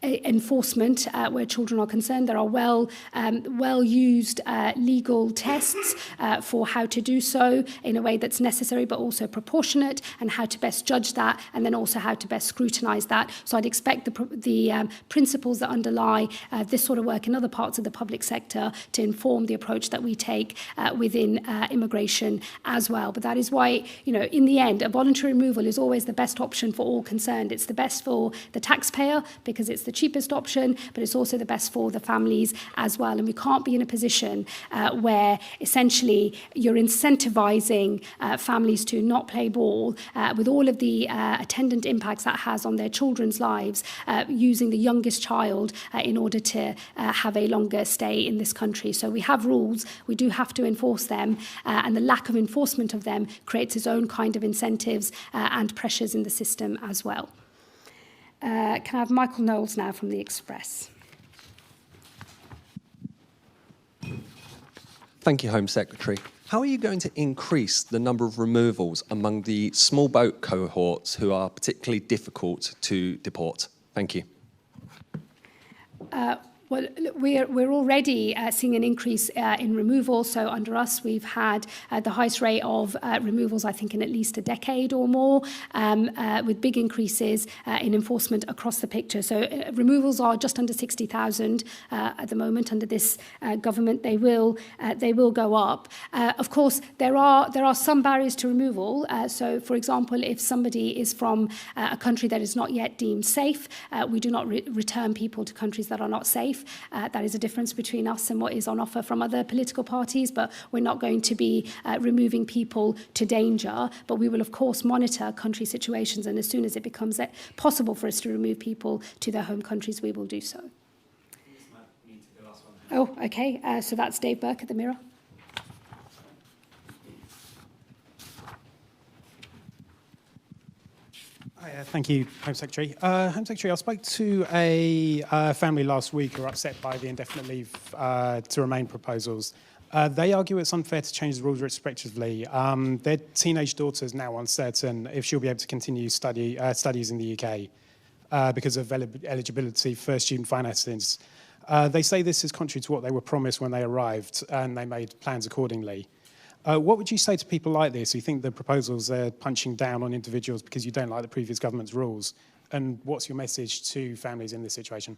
enforcement where children are concerned. There are well-used legal tests for how to do so in a way that's necessary but also proportionate, and how to best judge that, and then also how to best scrutinise that. So I'd expect the principles that underlie this sort of work in other parts of the public sector to inform the approach that we take within immigration as well. But that is why, in the end, a voluntary removal is always the best option for all concerned. It's the best for the taxpayer because it's the cheapest option, but it's also the best for the families as well. And we can't be in a position where essentially you're incentivising families to not play ball with all of the attendant impacts that has on their children's lives, using the youngest child in order to have a longer stay in this country. So we have rules, we do have to enforce them, and the lack of enforcement of them creates its own kind of incentives and pressures in the system as well. Can I have Michael Knowles now from The Express? Thank you, Home Secretary. How are you going to increase the number of removals among the small boat cohorts who are particularly difficult to deport? Thank you. Well, we're already seeing an increase in removal. So under us, we've had the highest rate of removals, I think, in at least a decade or more, with big increases in enforcement across the picture. So removals are just under 60,000 at the moment under this government. They will go up. Of course, there are some barriers to removal. So, for example, if somebody is from a country that is not yet deemed safe, we do not return people to countries that are not safe. That is a difference between us and what is on offer from other political parties, but we're not going to be removing people to danger. But we will, of course, monitor country situations, and as soon as it becomes possible for us to remove people to their home countries, we will do so. Oh, okay. So that's Dave Burke at the Mirror. Thank you, Home Secretary. Home Secretary, I spoke to a family last week who are upset by the indefinite leave to remain proposals. They argue it's unfair to change the rules retrospectively. Their teenage daughter is now uncertain if she'll be able to continue studies in the UK because of eligibility for student finances. They say this is contrary to what they were promised when they arrived, and they made plans accordingly. What would you say to people like this who think the proposals are punching down on individuals because you don't like the previous government's rules? And what's your message to families in this situation?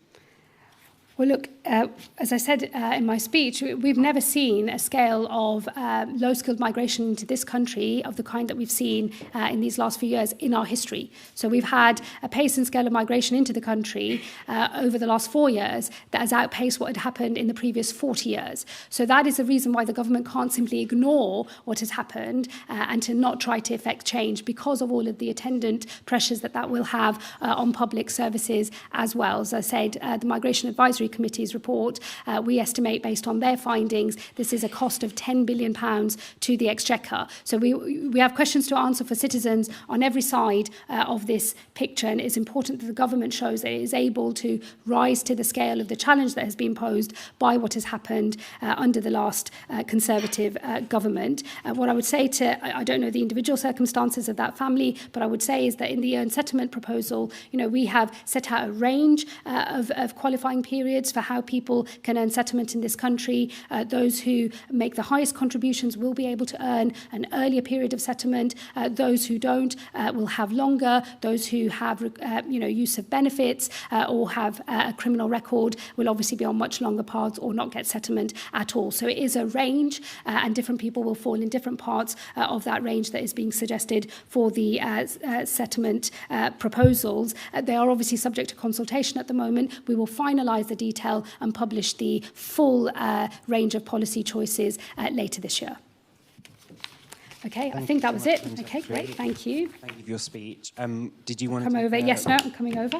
Well, look, as I said in my speech, we've never seen a scale of low-skilled migration into this country of the kind that we've seen in these last few years in our history. So we've had a pace and scale of migration into the country over the last 4 years that has outpaced what had happened in the previous 40 years. So that is the reason why the government can't simply ignore what has happened and to not try to effect change, because of all of the attendant pressures that will have on public services as well. As I said, the Migration Advisory Committee's report, we estimate, based on their findings, this is a cost of £10 billion to the Exchequer. So we have questions to answer for citizens on every side of this picture, and it's important that the government shows that it is able to rise to the scale of the challenge that has been posed by what has happened under the last Conservative government. What I would say I don't know the individual circumstances of that family, but I would say is that in the earned settlement proposal, we have set out a range of qualifying periods for how people can earn settlement in this country. Those who make the highest contributions will be able to earn an earlier period of settlement. Those who don't will have longer. Those who have use of benefits or have a criminal record will obviously be on much longer paths or not get settlement at all. So it is a range, and different people will fall in different parts of that range that is being suggested for the settlement proposals. They are obviously subject to consultation at the moment. We will finalise the detail and publish the full range of policy choices later this year. Okay, I think that was it. Okay, great, thank you. Thank you for your speech. Did you want to come over? Yes, no, I'm coming over.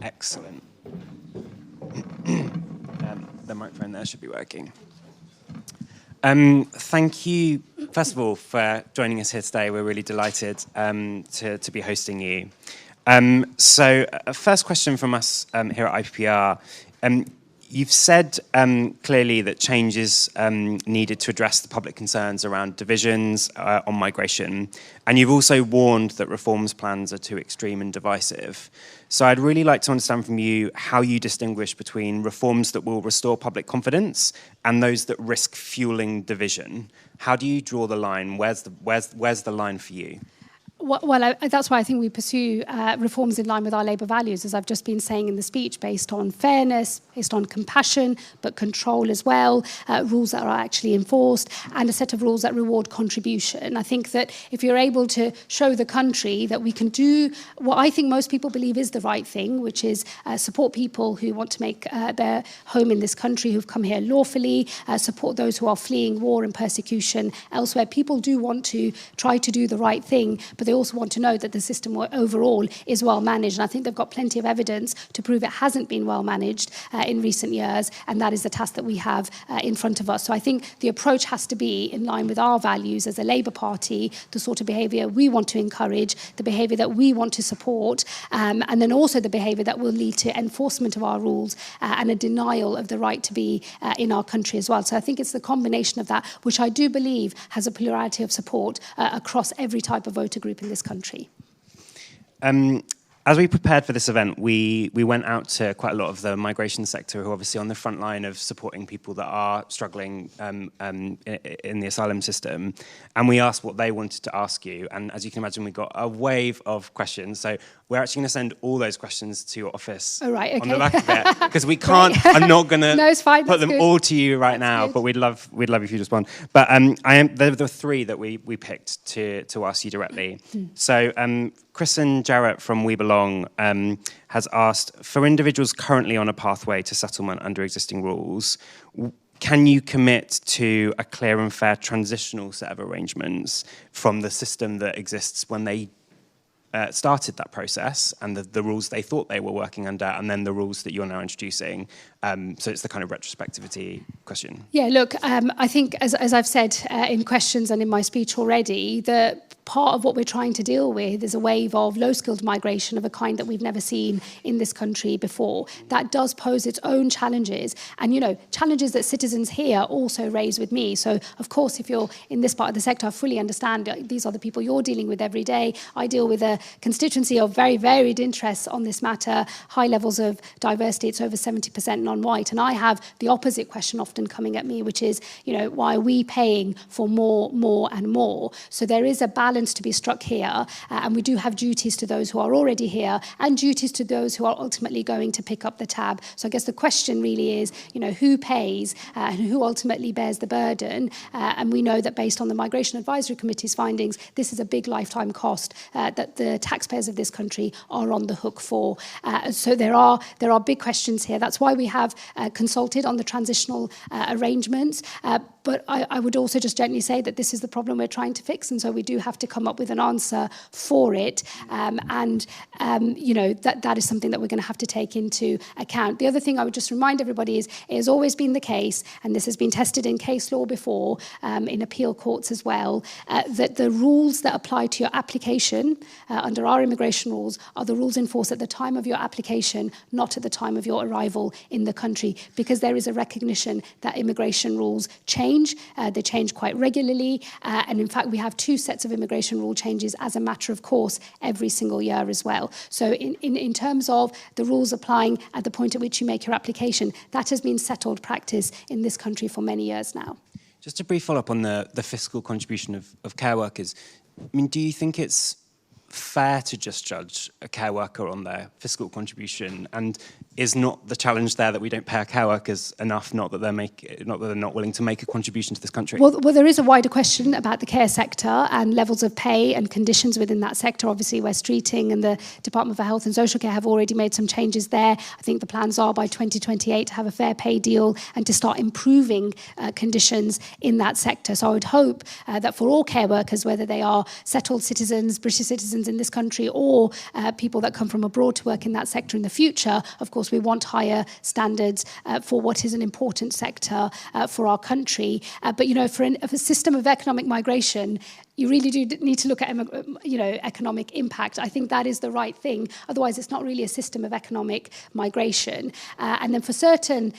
Excellent. The microphone there should be working. Thank you, first of all, for joining us here today. We're really delighted to be hosting you. So, first question from us here at IPPR. You've said clearly that change is needed to address the public concerns around divisions on migration, and you've also warned that reforms plans are too extreme and divisive. So I'd really like to understand from you how you distinguish between reforms that will restore public confidence and those that risk fueling division. How do you draw the line? Where's the line for you? Well, that's why I think we pursue reforms in line with our Labour values, as I've just been saying in the speech, based on fairness, based on compassion, but control as well, rules that are actually enforced, and a set of rules that reward contribution. I think that if you're able to show the country that we can do what I think most people believe is the right thing, which is support people who want to make their home in this country, who've come here lawfully, support those who are fleeing war and persecution elsewhere. People do want to try to do the right thing, but they also want to know that the system overall is well managed. And I think they've got plenty of evidence to prove it hasn't been well managed in recent years. And that is the task that we have in front of us. So I think the approach has to be in line with our values as a Labour Party, the sort of behaviour we want to encourage, the behaviour that we want to support, and then also the behaviour that will lead to enforcement of our rules and a denial of the right to be in our country as well. So I think it's the combination of that, which I do believe has a plurality of support across every type of voter group in this country. As as we prepared for this event, we went out to quite a lot of the migration sector who are obviously on the front line of supporting people that are struggling in the asylum system. And we asked what they wanted to ask you. And as you can imagine, we got a wave of questions. So we're actually going to send all those questions to your office Oh, right, okay. on the back of it. Because we can't, I'm not going to No, it's fine, put that's them good. all to you right now, but we'd love if you respond. But there are the three that we picked to ask you directly. So Chris and Jarrett from We Belong has asked, for individuals currently on a pathway to settlement under existing rules, can you commit to a clear and fair transitional set of arrangements from the system that exists when they started that process and the rules they thought they were working under, and then the rules that you're now introducing? So it's the kind of retrospectivity question. Yeah, look, I think as I've said in questions and in my speech already, the part of what we're trying to deal with is a wave of low-skilled migration of a kind that we've never seen in this country before. That does pose its own challenges, and, you know, challenges that citizens here also raise with me. So, of course, if you're in this part of the sector, I fully understand these are the people you're dealing with every day. I deal with a constituency of very varied interests on this matter, high levels of diversity. It's over 70% non-white, and I have the opposite question often coming at me, which is, you know, why are we paying for more and more? So there is a balance to be struck here, and we do have duties to those who are already here and duties to those who are ultimately going to pick up the tab. So I guess the question really is, you know, who pays and who ultimately bears the burden? And we know that based on the Migration Advisory Committee's findings, this is a big lifetime cost that the taxpayers of this country are on the hook for. So there are big questions here. That's why we have consulted on the transitional arrangements. But I would also just gently say that this is the problem we're trying to fix, and so we do have to come up with an answer for it. You know, that is something that we're going to have to take into account. The other thing I would just remind everybody is it has always been the case, and this has been tested in case law before, in appeal courts as well, that the rules that apply to your application under our immigration rules are the rules in force at the time of your application, not at the time of your arrival in the country, because there is a recognition that immigration rules change. They change quite regularly, and in fact we have 2 sets of immigration rule changes as a matter of course every single year as well. So in terms of the rules applying at the point at which you make your application, that has been settled practice in this country for many years now. Just a brief follow-up on the fiscal contribution of care workers. I mean, do you think it's fair to just judge a care worker on their fiscal contribution, and is not the challenge there that we don't pay our care workers enough, not that they're not willing to make a contribution to this country? Well, there is a wider question about the care sector and levels of pay and conditions within that sector. Obviously, West Streeting and the Department for Health and Social Care have already made some changes there. I think the plans are by 2028 to have a fair pay deal and to start improving conditions in that sector. So I would hope that for all care workers, whether they are settled citizens, British citizens in this country, or people that come from abroad to work in that sector in the future, of course, we want higher standards for what is an important sector for our country. But, you know, for a system of economic migration, you really do need to look at, you know, economic impact. I think that is the right thing. Otherwise, it's not really a system of economic migration. And then for certain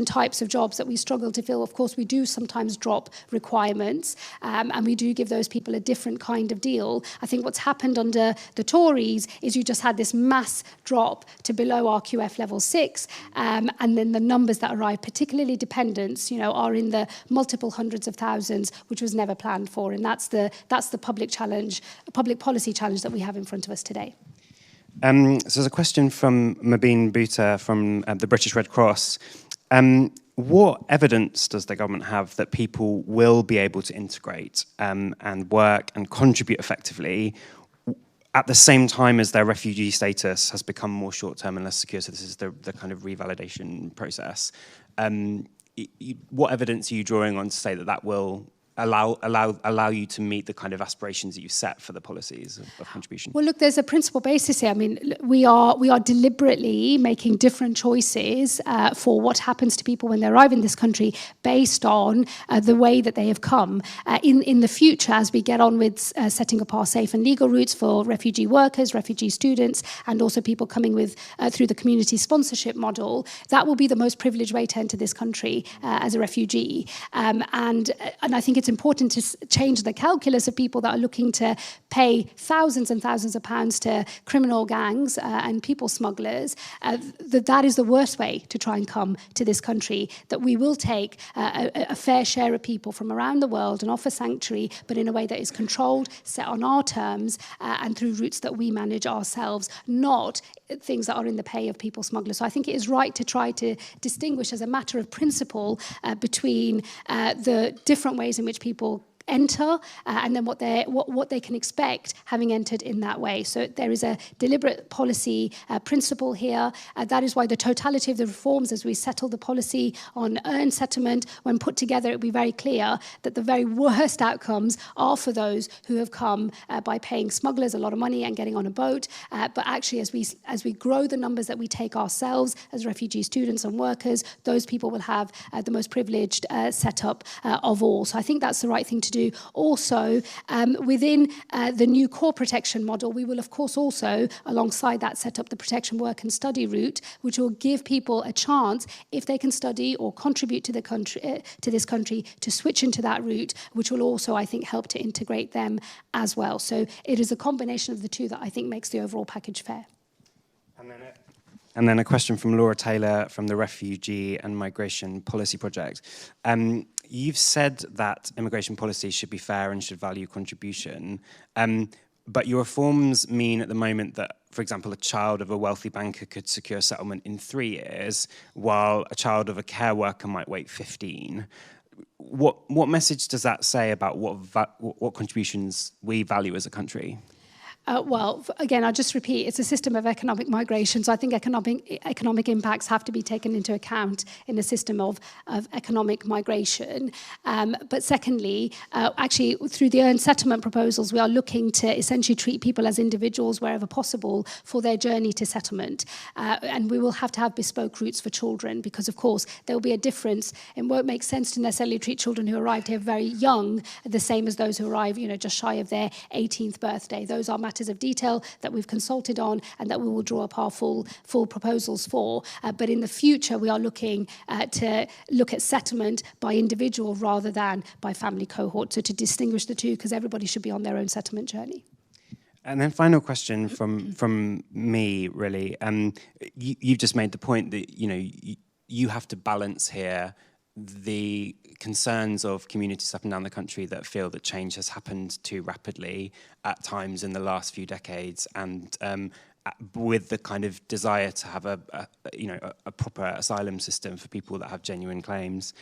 types of jobs that we struggle to fill, of course, we do sometimes drop requirements, and we do give those people a different kind of deal. I think what's happened under the Tories is you just had this mass drop to below RQF level 6, and then the numbers that arrive, particularly dependents, you know, are in the multiple hundreds of thousands, which was never planned for. And that's the public policy challenge that we have in front of us today. So there's a question from Mabeen Bhutta from the British Red Cross. What evidence does the government have that people will be able to integrate and work and contribute effectively at the same time as their refugee status has become more short-term and less secure? So this is the kind of revalidation process. What evidence are you drawing on to say that will allow you to meet the kind of aspirations that you set for the policies of contribution? Well, look, there's a principal basis here. I mean, we are deliberately making different choices for what happens to people when they arrive in this country based on the way that they have come. In the future, as we get on with setting up our safe and legal routes for refugee workers, refugee students, and also people coming with through the community sponsorship model, that will be the most privileged way to enter this country as a refugee. And I think it's important to change the calculus of people that are looking to pay thousands and thousands of pounds to criminal gangs and people smugglers, that is the worst way to try and come to this country, that we will take a fair share of people from around the world and offer sanctuary, but in a way that is controlled, set on our terms, and through routes that we manage ourselves, not things that are in the pay of people smugglers. So I think it is right to try to distinguish as a matter of principle between the different ways in which people enter and then what they can expect having entered in that way. So there is a deliberate policy principle here. That is why the totality of the reforms, as we settle the policy on earned settlement, when put together, it will be very clear that the very worst outcomes are for those who have come by paying smugglers a lot of money and getting on a boat. But actually, as we grow the numbers that we take ourselves as refugee students and workers, those people will have the most privileged setup of all. So I think that's the right thing to do. Also, within the new core protection model, we will, of course, also, alongside that, set up the protection work and study route, which will give people a chance, if they can study or contribute to the country, to this country, to switch into that route, which will also, I think, help to integrate them as well. So it is a combination of the two that I think makes the overall package fair. And then a question from Laura Taylor from the Refugee and Migration Policy Project. You've said that immigration policy should be fair and should value contribution, but your reforms mean at the moment that, for example, a child of a wealthy banker could secure settlement in 3 years, while a child of a care worker might wait 15. What message does that say about what contributions we value as a country? Well, again, I'll just repeat, it's a system of economic migration, so I think economic impacts have to be taken into account in a system of economic migration. But secondly, actually, through the earned settlement proposals, we are looking to essentially treat people as individuals wherever possible for their journey to settlement. And we will have to have bespoke routes for children because, of course, there will be a difference. It won't make sense to necessarily treat children who arrived here very young the same as those who arrive, just shy of their 18th birthday. Those are matters of detail that we've consulted on and that we will draw up our full proposals for. But in the future, we are looking to look at settlement by individual rather than by family cohort. So to distinguish the two, because everybody should be on their own settlement journey. And then final question from me, really. You've just made the point that, you have to balance here the concerns of communities up and down the country that feel that change has happened too rapidly at times in the last few decades, and with the kind of desire to have a proper asylum system for people that have genuine claims.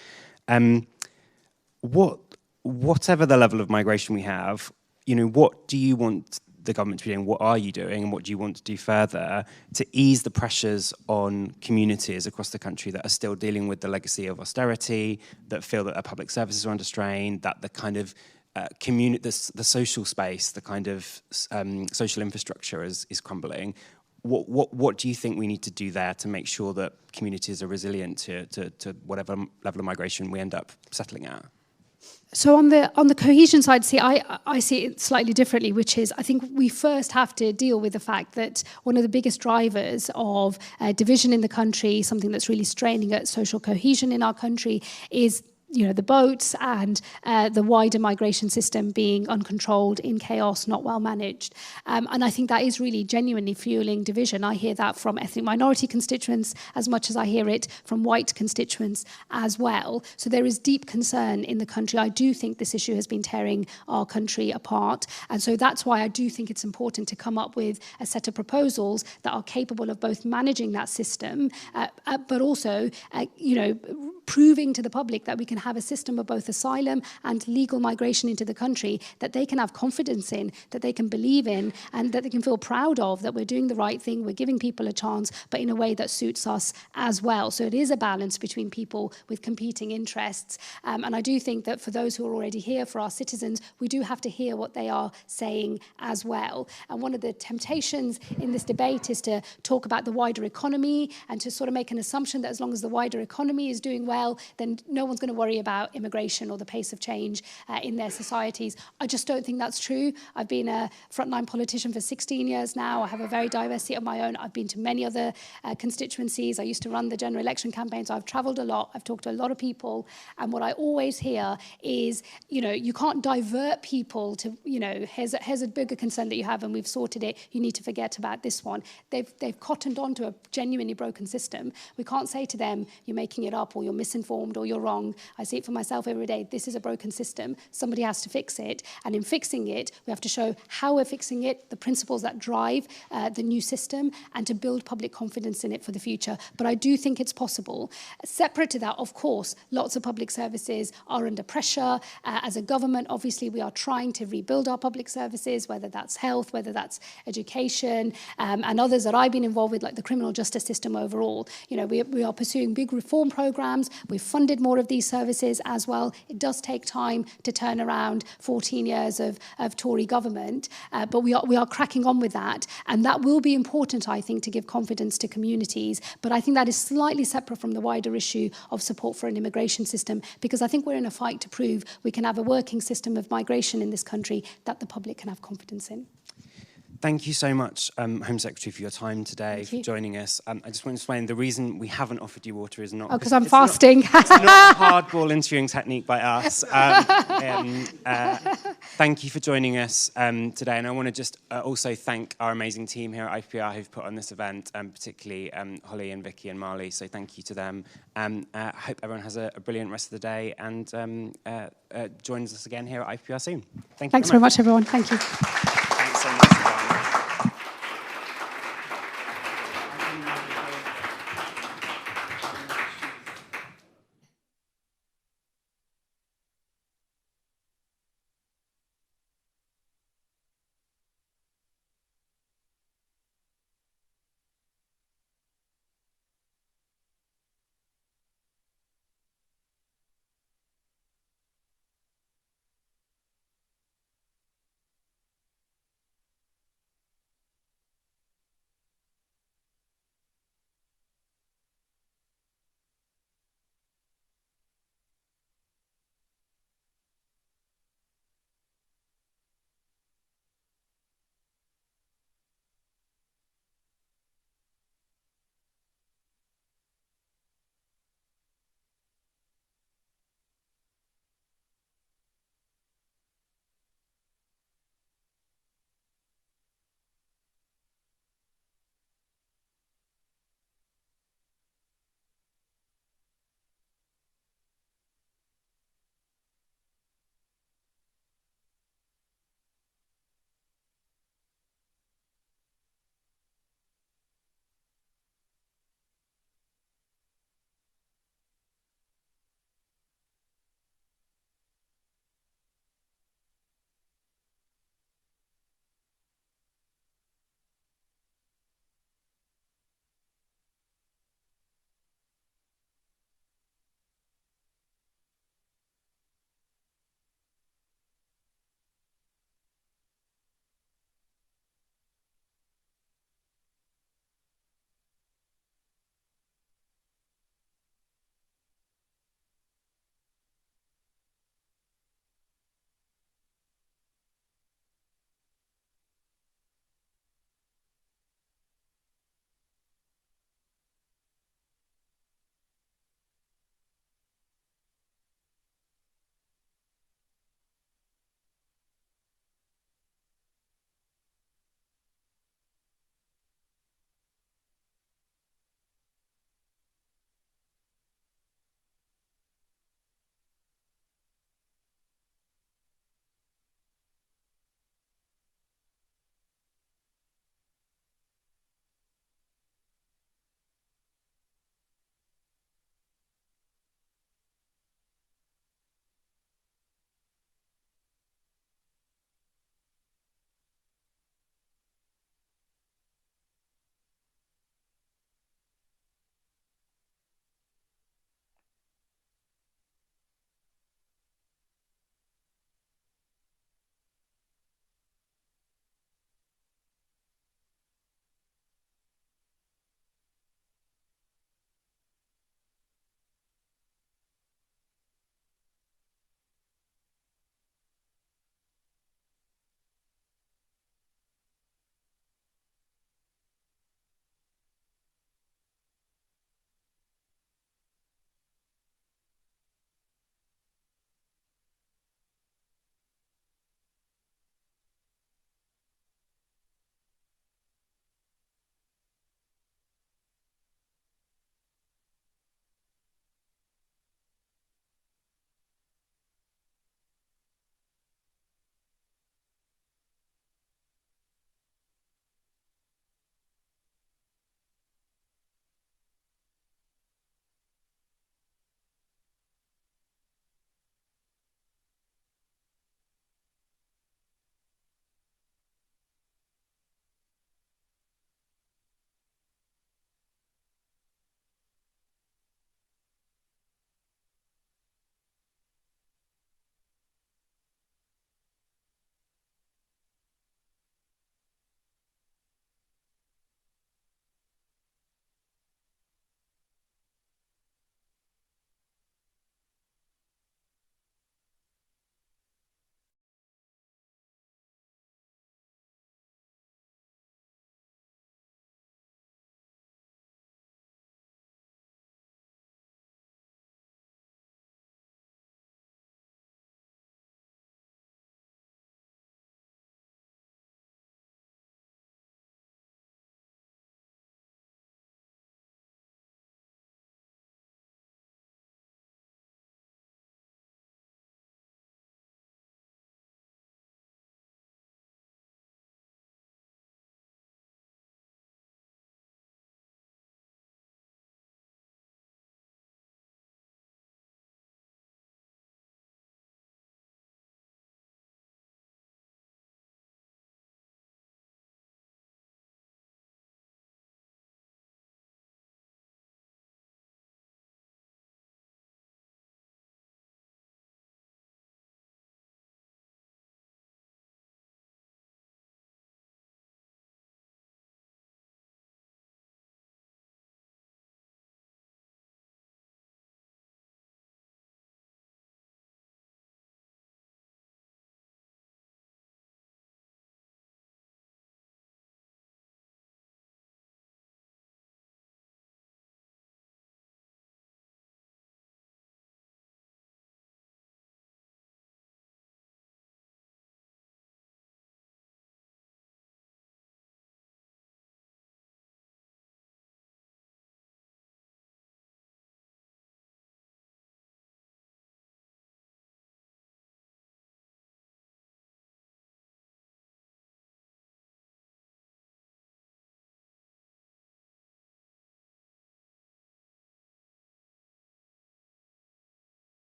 Whatever the level of migration we have, what do you want the government to be doing? What are you doing, and what do you want to do further to ease the pressures on communities across the country that are still dealing with the legacy of austerity, that feel that their public services are under strain, that the kind of the social space, the kind of social infrastructure is crumbling? What do you think we need to do there to make sure that communities are resilient to whatever level of migration we end up settling at? So on the cohesion side, I see it slightly differently, which is I think we first have to deal with the fact that one of the biggest drivers of division in the country, something that's really straining at social cohesion in our country, is the boats and the wider migration system being uncontrolled, in chaos, not well managed. And I think that is really genuinely fueling division. I hear that from ethnic minority constituents as much as I hear it from white constituents as well. So there is deep concern in the country. I do think this issue has been tearing our country apart. And so that's why I do think it's important to come up with a set of proposals that are capable of both managing that system, but also, proving to the public that we can have a system of both asylum and legal migration into the country that they can have confidence in, that they can believe in, and that they can feel proud of, that we're doing the right thing, we're giving people a chance, but in a way that suits us as well. So it is a balance between people with competing interests. And I do think that for those who are already here, for our citizens, we do have to hear what they are saying as well. And one of the temptations in this debate is to talk about the wider economy and to sort of make an assumption that as long as the wider economy is doing well, well, then no one's going to worry about immigration or the pace of change in their societies. I just don't think that's true. I've been a frontline politician for 16 years now. I have a very diverse seat of my own. I've been to many other constituencies. I used to run the general election campaign, so I've travelled a lot. I've talked to a lot of people, and what I always hear is, you know, you can't divert people to, you know, here's a bigger concern that you have, and we've sorted it. You need to forget about this one. They've cottoned on to a genuinely broken system. We can't say to them, you're making it up, or you're misinformed, or you're wrong. I see it for myself every day. This is a broken system. Somebody has to fix it, and in fixing it, we have to show how we're fixing it, the principles that drive the new system, and to build public confidence in it for the future. But I do think it's possible. Separate to that, of course, lots of public services are under pressure. As a government, obviously, we are trying to rebuild our public services, whether that's health, whether that's education, and others that I've been involved with, like the criminal justice system overall. You know, we are pursuing big reform programs. We've funded more of these services as well. It does take time to turn around 14 years of Tory government, but we are cracking on with that, and that will be important, I think, to give confidence to communities. But I think that is slightly separate from the wider issue of support for an immigration system, because I think we're in a fight to prove we can have a working system of migration in this country that the public can have confidence in. Thank you so much, Home Secretary, for your time today, for joining us. I just want to explain the reason we haven't offered you water is not... Oh, because I'm fasting. It's not a hardball interviewing technique by us. Thank you for joining us today. And I want to just also thank our amazing team here at IPPR who've put on this event, particularly Holly and Vicky and Marley. So thank you to them. I hope everyone has a brilliant rest of the day and joins us again here at IPPR soon. Thank you. Thanks very much, everyone. Thank you.